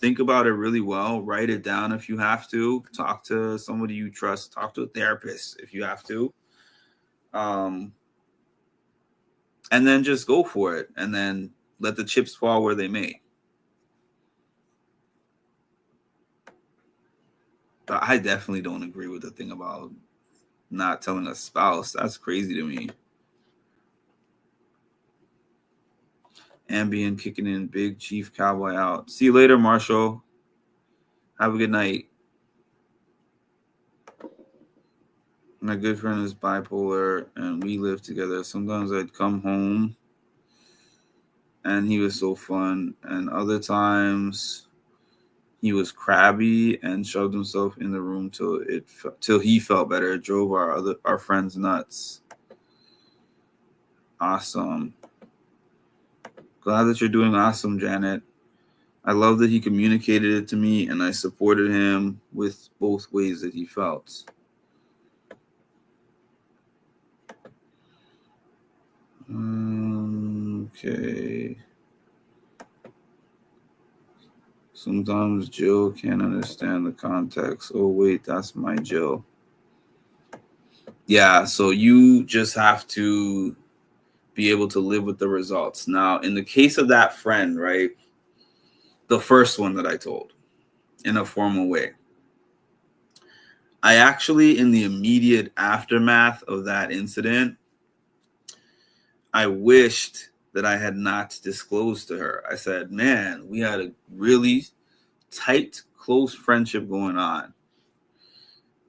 think about it really well. Write it down if you have to. Talk to somebody you trust. Talk to a therapist if you have to. And then just go for it. And then let the chips fall where they may. But I definitely don't agree with the thing about not telling a spouse. That's crazy to me. Ambien kicking in, Big Chief Cowboy out. See you later, Marshall. Have a good night. My good friend is bipolar, and we live together. Sometimes I'd come home, and he was so fun, and other times he was crabby and shoved himself in the room till he felt better. It drove our friends nuts. Awesome. Glad that you're doing awesome, Janet. I love that he communicated it to me, and I supported him with both ways that he felt. Okay. Sometimes Jill can't understand the context. Oh, wait, that's my Jill. Yeah, so you just have to be able to live with the results. Now, in the case of that friend, right, the first one that I told in a formal way, I actually, in the immediate aftermath of that incident, I wished that I had not disclosed to her. I said, man, we had a really tight, close friendship going on.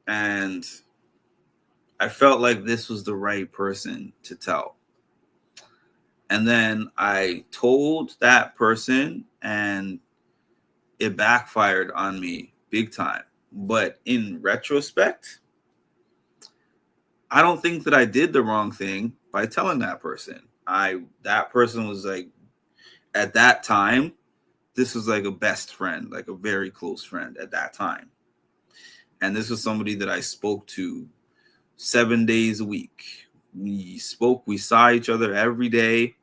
And I felt like this was the right person to tell. And then I told that person, and it backfired on me big time. But in retrospect, I don't think that I did the wrong thing by telling that person. That person was like, at that time, this was like a best friend, like a very close friend at that time. And this was somebody that I spoke to 7 days a week. We saw each other every day,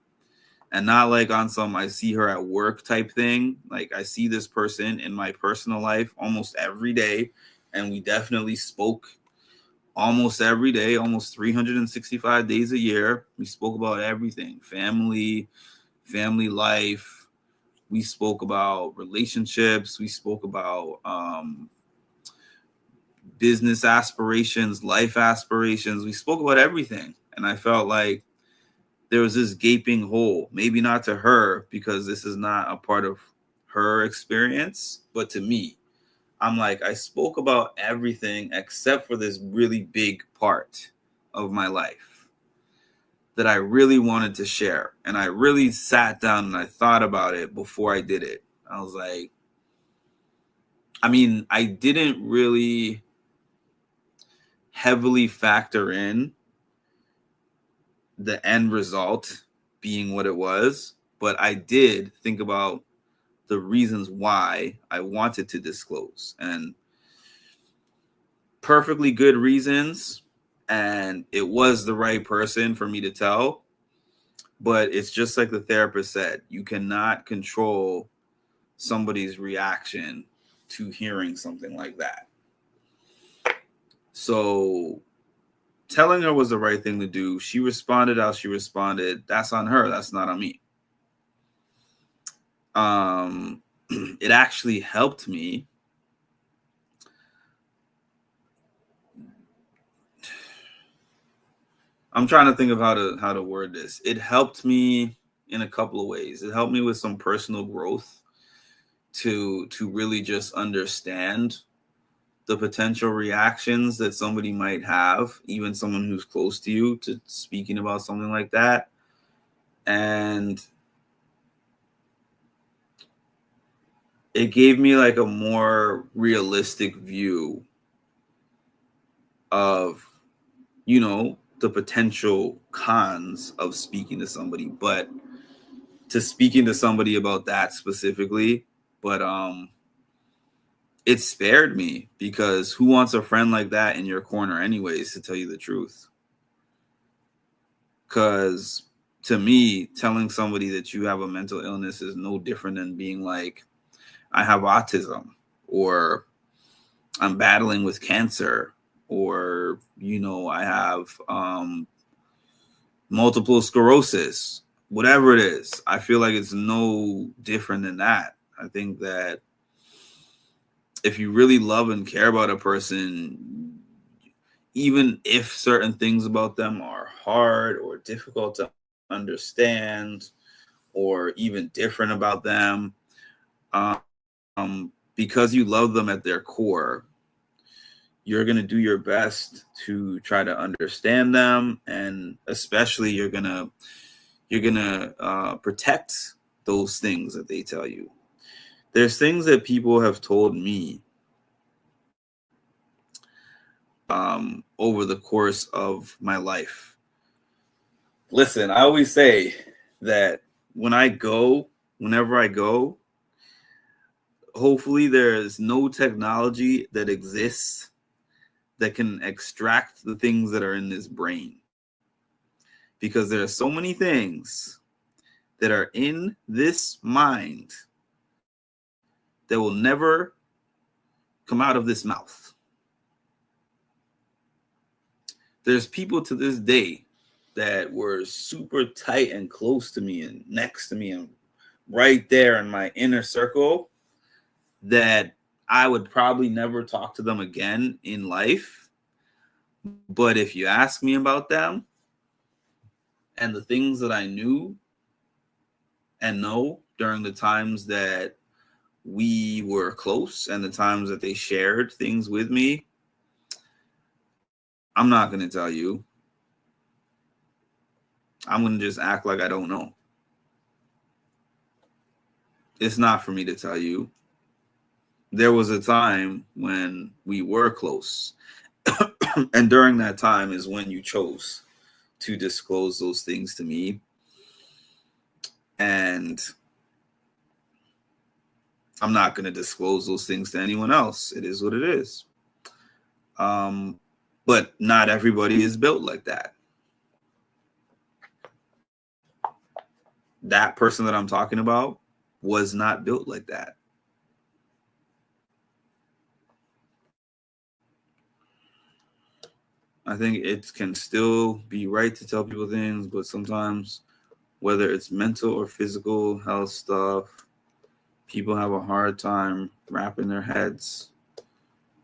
and not like on some I see her at work type thing. Like, I see this person in my personal life almost every day, and we definitely spoke almost every day, almost 365 days a year. We spoke about everything, family life. We spoke about relationships. We spoke about business aspirations, life aspirations. We spoke about everything. And I felt like there was this gaping hole, maybe not to her because this is not a part of her experience, but to me. I'm like, I spoke about everything except for this really big part of my life that I really wanted to share. And I really sat down and I thought about it before I did it. I was like, I mean, I didn't really heavily factor in the end result being what it was, but I did think about the reasons why I wanted to disclose, and perfectly good reasons, and it was the right person for me to tell. But it's just like the therapist said, you cannot control somebody's reaction to hearing something like that. So telling her was the right thing to do. She responded how she responded. That's on her. That's not on me. It actually helped me. I'm trying to think of how to word this. It helped me in a couple of ways. It helped me with some personal growth to really just understand the potential reactions that somebody might have, even someone who's close to you, to speaking about something like that. And it gave me like a more realistic view of, the potential cons of speaking to somebody, but to speaking to somebody about that specifically. But it spared me, because who wants a friend like that in your corner anyways, to tell you the truth? Because to me, telling somebody that you have a mental illness is no different than being like, I have autism, or I'm battling with cancer, or I have multiple sclerosis, whatever it is. I feel like it's no different than that. I think that if you really love and care about a person, even if certain things about them are hard or difficult to understand, or even different about them, because you love them at their core, you're going to do your best to try to understand them, and especially you're going to protect those things that they tell you. There's things that people have told me over the course of my life. Listen, I always say that whenever I go, hopefully there is no technology that exists that can extract the things that are in this brain. Because there are so many things that are in this mind that will never come out of this mouth. There's people to this day that were super tight and close to me and next to me and right there in my inner circle that I would probably never talk to them again in life. But if you ask me about them and the things that I knew and know during the times that we were close and the times that they shared things with me, I'm not going to tell you. I'm going to just act like I don't know. It's not for me to tell you. There was a time when we were close. And during that time is when you chose to disclose those things to me. And I'm not going to disclose those things to anyone else. It is what it is. But not everybody is built like that. That person that I'm talking about was not built like that. I think it can still be right to tell people things, but sometimes, whether it's mental or physical health stuff, people have a hard time wrapping their heads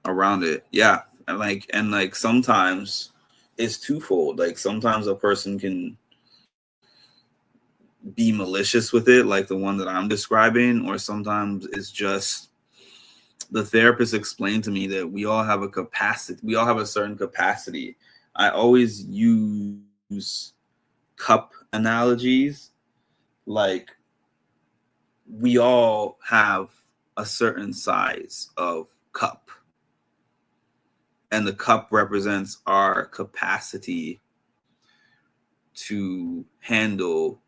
around it. Yeah. And like sometimes it's twofold. Like sometimes a person can be malicious with it, like the one that I'm describing, or sometimes it's just the therapist explained to me that we all have a capacity. We all have a certain capacity. I always use cup analogies. Like we all have a certain size of cup. And the cup represents our capacity to handle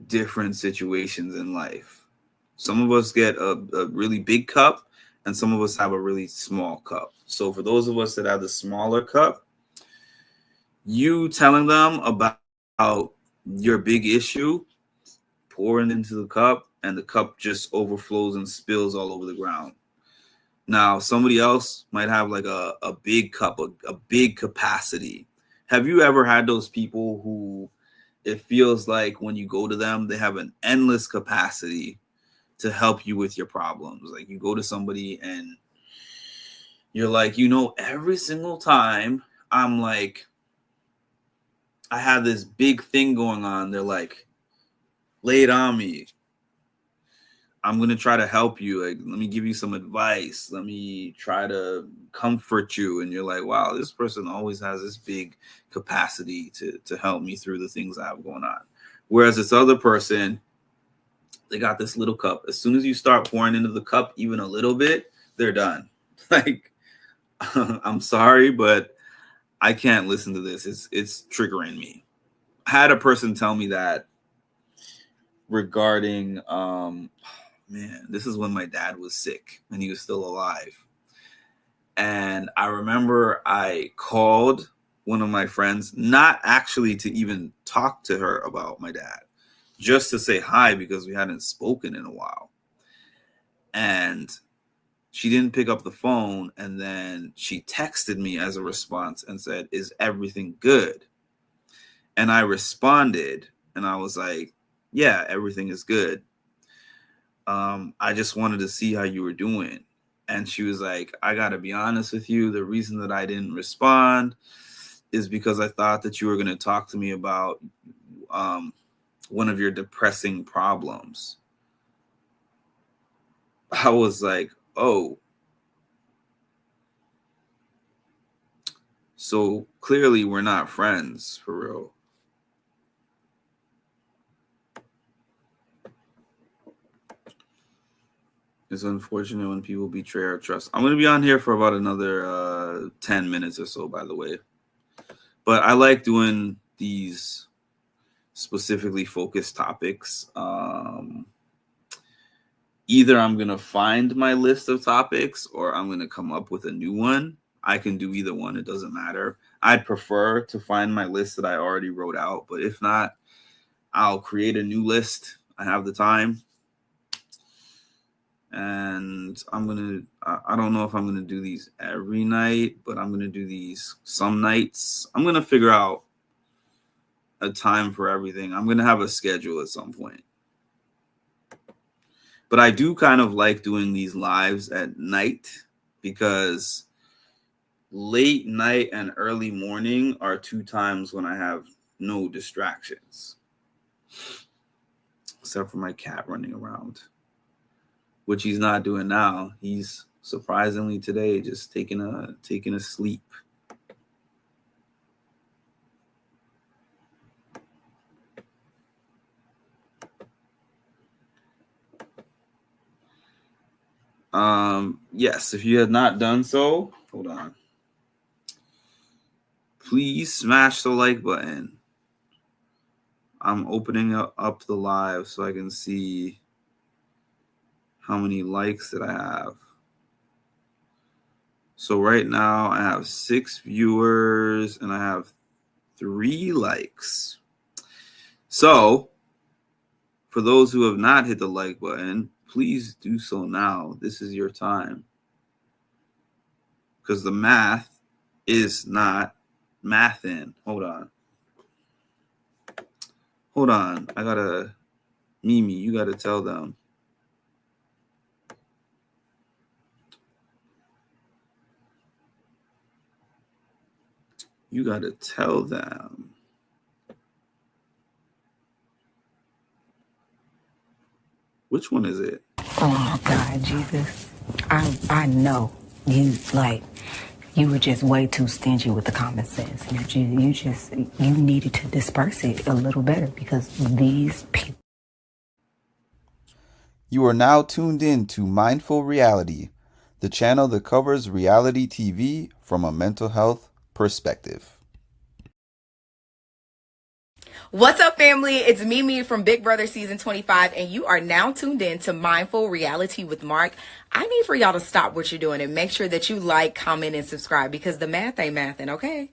different situations in life. Some of us get a really big cup, and some of us have a really small cup. So for those of us that have the smaller cup, you telling them about your big issue, pouring into the cup, and the cup just overflows and spills all over the ground. Now, somebody else might have like a big cup, a big capacity. Have you ever had those people who it feels like when you go to them, they have an endless capacity to help you with your problems? Like you go to somebody and you're like, every single time I'm like, I have this big thing going on. They're like, lay it on me. I'm going to try to help you. Like, let me give you some advice. Let me try to comfort you. And you're like, wow, this person always has this big capacity to help me through the things I have going on. Whereas this other person, they got this little cup. As soon as you start pouring into the cup, even a little bit, they're done. Like, I'm sorry, but I can't listen to this. It's triggering me. I had a person tell me that regarding, this is when my dad was sick and he was still alive. And I remember I called one of my friends, not actually to even talk to her about my dad, just to say hi because we hadn't spoken in a while. And she didn't pick up the phone. And then she texted me as a response and said, "Is everything good?" And I responded and I was like, "Yeah, everything is good. I just wanted to see how you were doing." And she was like, "I got to be honest with you. The reason that I didn't respond is because I thought that you were going to talk to me about one of your depressing problems." I was like, "Oh, So clearly we're not friends for real. It's unfortunate when people betray our trust. I'm going to be on here for about another 10 minutes or so, by the way. But I like doing these specifically focused topics. Either I'm going to find my list of topics or I'm going to come up with a new one. I can do either one. It doesn't matter. I'd prefer to find my list that I already wrote out. But if not, I'll create a new list. I have the time. And I don't know if I'm going to do these every night, but I'm going to do these some nights. I'm going to figure out a time for everything. I'm going to have a schedule at some point. But I do kind of like doing these lives at night because late night and early morning are two times when I have no distractions. Except for my cat running around, which he's not doing now. He's surprisingly today just taking a sleep. Yes, if you had not done so, hold on. Please smash the like button. I'm opening up the live so I can see how many likes that I have. So right now I have 6 viewers and I have 3 likes. So for those who have not hit the like button, please do so now. This is your time. Because the math is not mathin'. Hold on. I gotta, Mimi, you gotta tell them. You gotta tell them. Which one is it? Oh my God, Jesus. I know you were just way too stingy with the common sense. You needed to disperse it a little better because these people. You are now tuned in to Mindful Reality, the channel that covers reality TV from a mental health perspective. What's up, family? It's Mimi from Big Brother Season 25, and you are now tuned in to Mindful Reality with Mark. I need for y'all to stop what you're doing and make sure that you like, comment, and subscribe because the math ain't mathin', okay?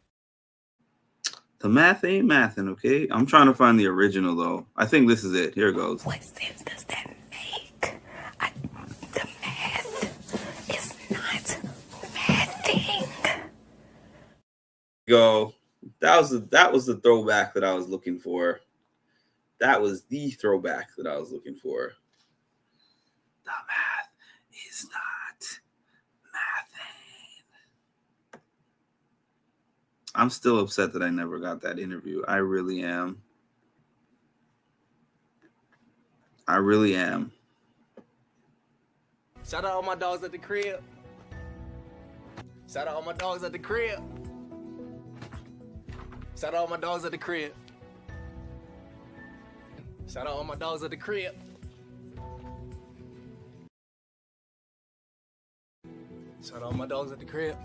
The math ain't mathin', okay? I'm trying to find the original, though. I think this is it. Here it goes. What sense does that make? The math is not mathing. Go. That was the throwback that I was looking for. That was the throwback that I was looking for. The math is not mathing. I'm still upset that I never got that interview. I really am. Shout out all my dogs at the crib. Shout out all my dogs at the crib. Shout out all my dogs at the crib. Shout out all my dogs at the crib. Shout out all my dogs at the crib.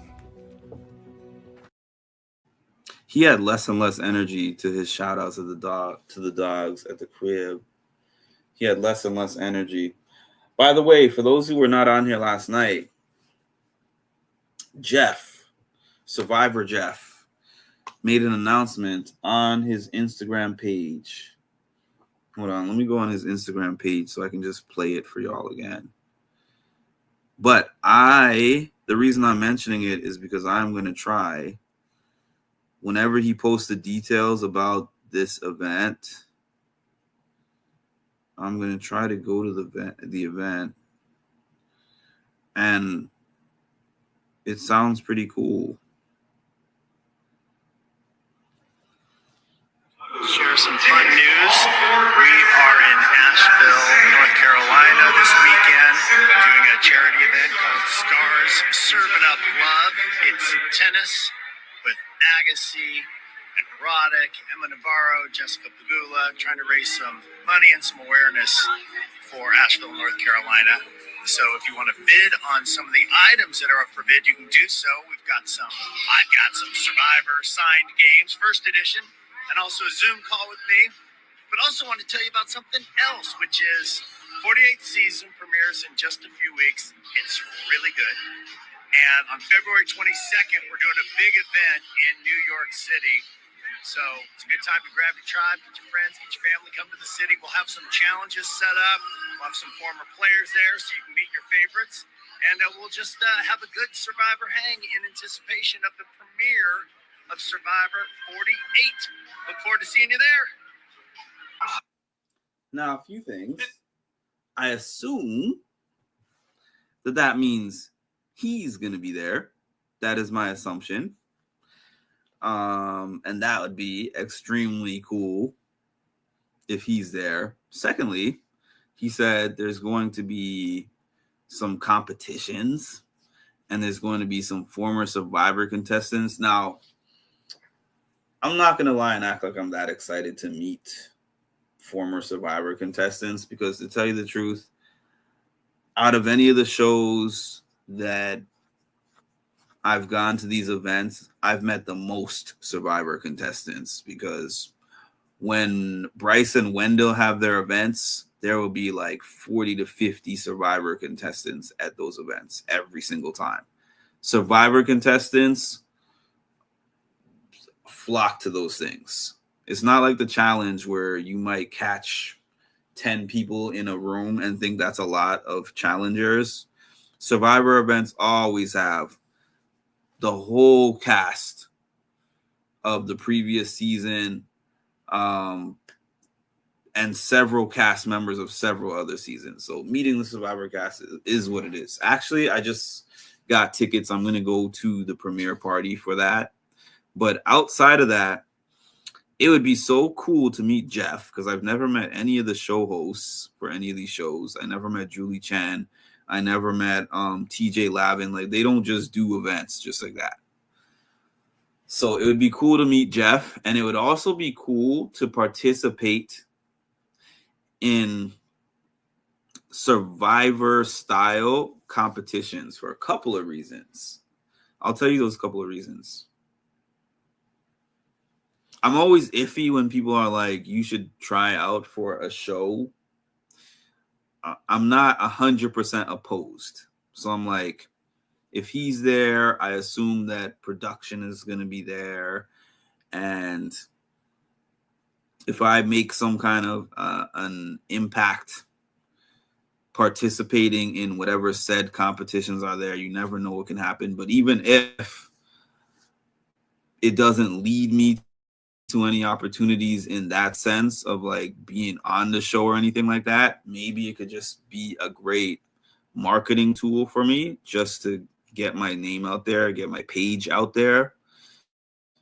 He had less and less energy to his shout outs to the dogs at the crib. He had less and less energy. By the way, for those who were not on here last night, Survivor Jeff, made an announcement on his Instagram page. Hold on, let me go on his Instagram page so I can just play it for y'all again. But the reason I'm mentioning it is because I'm going to try, whenever he posts the details about this event, I'm going to try to go to the event. And it sounds pretty cool. Share some fun news. We are in Asheville, North Carolina this weekend doing a charity event called Stars Serving Up Love. It's tennis with Agassi and Roddick, Emma Navarro, Jessica Pagula, trying to raise some money and some awareness for Asheville, North Carolina. So if you want to bid on some of the items that are up for bid, you can do so. I've got some Survivor signed games, first edition, and also a Zoom call with me. But also want to tell you about something else, which is 48th season premieres in just a few weeks. It's really good. And on February 22nd, we're doing a big event in New York City. So it's a good time to grab your tribe, get your friends, get your family, come to the city. We'll have some challenges set up. We'll have some former players there so you can meet your favorites. And we'll just have a good Survivor hang in anticipation of the premiere of Survivor 48. Look forward to seeing you there. Now, a few things. I assume that means he's going to be there. That is my assumption. And that would be extremely cool if he's there. Secondly, he said there's going to be some competitions and there's going to be some former Survivor contestants. Now, I'm not going to lie and act like I'm that excited to meet former Survivor contestants because, to tell you the truth, out of any of the shows that I've gone to these events, I've met the most Survivor contestants because when Bryce and Wendell have their events, there will be like 40 to 50 Survivor contestants at those events every single time. Survivor contestants flock to those things. It's not like the challenge where you might catch 10 people in a room and think that's a lot of challengers. Survivor events always have the whole cast of the previous season and several cast members of several other seasons. So meeting the Survivor cast is what it is. Actually, I just got tickets. I'm going to go to the premiere party for that. But outside of that, it would be so cool to meet Jeff because I've never met any of the show hosts for any of these shows. I never met Julie Chen. I never met TJ Lavin. Like, they don't just do events just like that. So it would be cool to meet Jeff, and it would also be cool to participate in Survivor style competitions for a couple of reasons. I'll tell you those couple of reasons. I'm always iffy when people are like, you should try out for a show. I'm not 100% opposed. So I'm like, if he's there, I assume that production is going to be there. And if I make some kind of an impact participating in whatever said competitions are there, you never know what can happen. But even if it doesn't lead me to any opportunities in that sense of like being on the show or anything like that, maybe it could just be a great marketing tool for me just to get my name out there, get my page out there,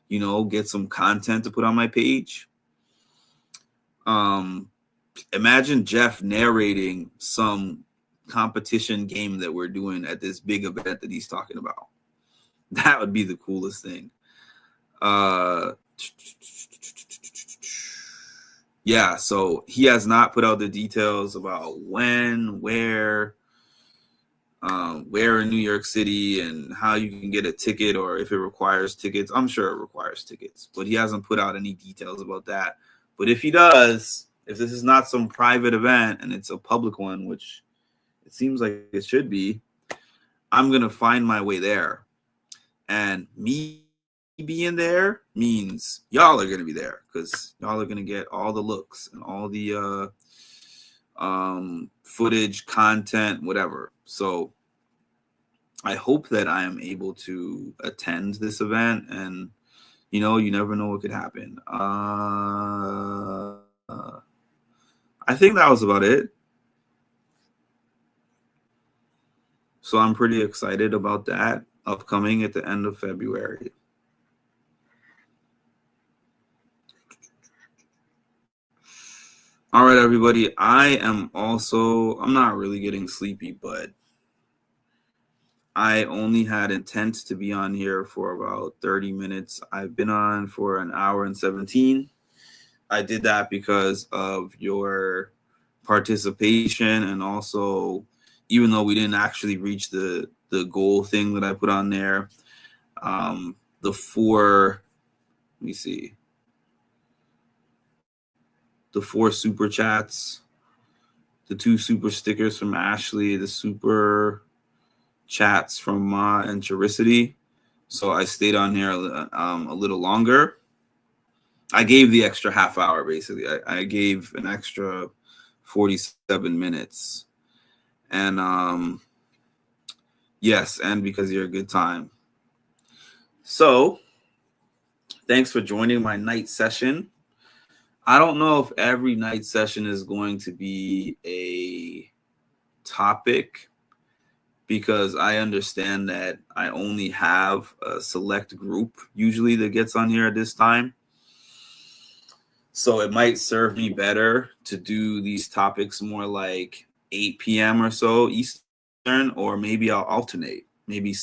you know, get some content to put on my page. Imagine Jeff narrating some competition game that we're doing at this big event that he's talking about. That would be the coolest thing. Yeah, so he has not put out the details about when, where in New York City and how you can get a ticket or if it requires tickets. I'm sure it requires tickets, but he hasn't put out any details about that. But if he does, if this is not some private event and it's a public one, which it seems like it should be, I'm going to find my way there. And me being there means y'all are going to be there because y'all are going to get all the looks and all the footage, content, whatever. So I hope that I am able to attend this event, and you know, you never know what could happen. I think that was about it. So I'm pretty excited about that upcoming at the end of February. All right, everybody. I'm not really getting sleepy, but I only had intent to be on here for about 30 minutes. I've been on for an hour and 17. I did that because of your participation, and also, even though we didn't actually reach the goal thing that I put on there, the 4, let me see, the 4 super chats, the 2 super stickers from Ashley, the super chats from Ma and Charicity. So I stayed on here a little longer. I gave the extra half hour, basically. I gave an extra 47 minutes. And yes, and because you're a good time. So thanks for joining my night session. I don't know if every night session is going to be a topic, because I understand that I only have a select group usually that gets on here at this time. So it might serve me better to do these topics more like 8 p.m. or so Eastern, or maybe I'll alternate. Maybe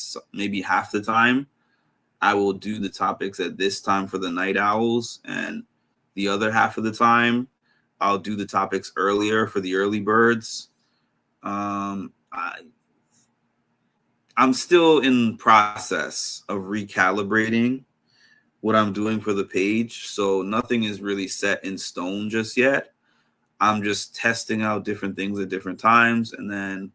half the time I will do the topics at this time for the night owls, and the other half of the time I'll do the topics earlier for the early birds. I'm still in process of recalibrating what I'm doing for the page, so nothing is really set in stone just yet. I'm just testing out different things at different times, and then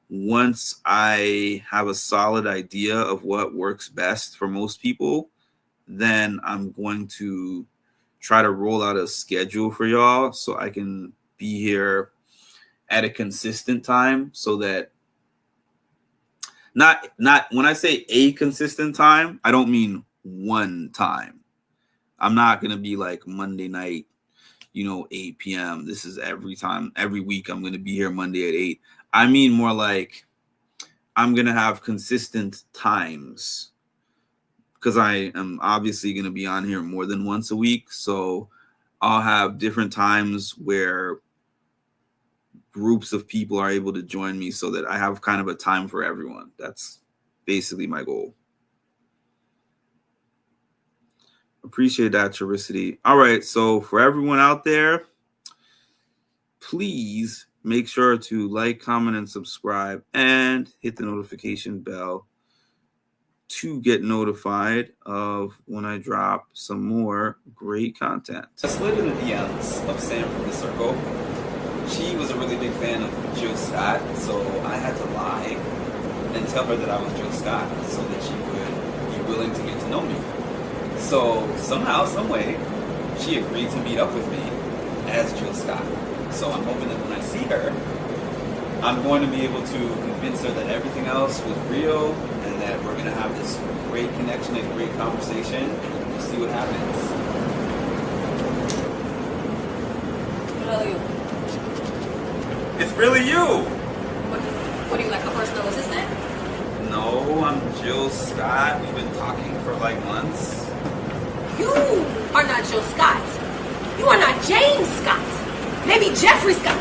once I have a solid idea of what works best for most people, then I'm going to try to roll out a schedule for y'all so I can be here at a consistent time, so that not when I say a consistent time, I don't mean one time. I'm not going to be like Monday night, 8 p.m. This is every time, every week I'm going to be here Monday at 8. I mean more like I'm going to have consistent times, because I am obviously going to be on here more than once a week. So I'll have different times where groups of people are able to join me, so that I have kind of a time for everyone. That's basically my goal. Appreciate that, Charicity. All right, so for everyone out there, please make sure to like, comment, and subscribe, and hit the notification bell to get notified of when I drop some more great content. I slid in the DMs of Sam from the Circle. She was a really big fan of Jill Scott, so I had to lie and tell her that I was Jill Scott so that she would be willing to get to know me. So somehow, some way, she agreed to meet up with me as Jill Scott. So I'm hoping that when I see her, I'm going to be able to convince her that everything else was real, and that we're going to have this great connection and great conversation, and we'll see what happens. Hello, you. It's really you! What are you, like a personal assistant? No, I'm Jill Scott. We've been talking for like months. You are not Jill Scott. You are not James Scott. Maybe Jeffrey Scott.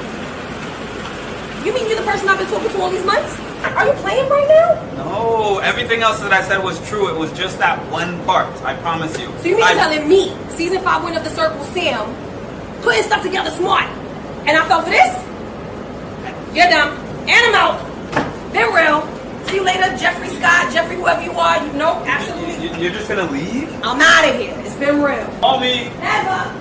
You mean you're the person I've been talking to all these months? Are you playing right now? No, everything else that I said was true. It was just that one part. I promise you. So you mean telling me, season 5 winner of the Circle, Sam, putting stuff together smart, and I fell for this? You're dumb. And I'm out. Been real. See you later, Jeffrey Scott, Jeffrey, whoever you are. Absolutely. You're just gonna leave? I'm out of here. It's been real. Call me. Never.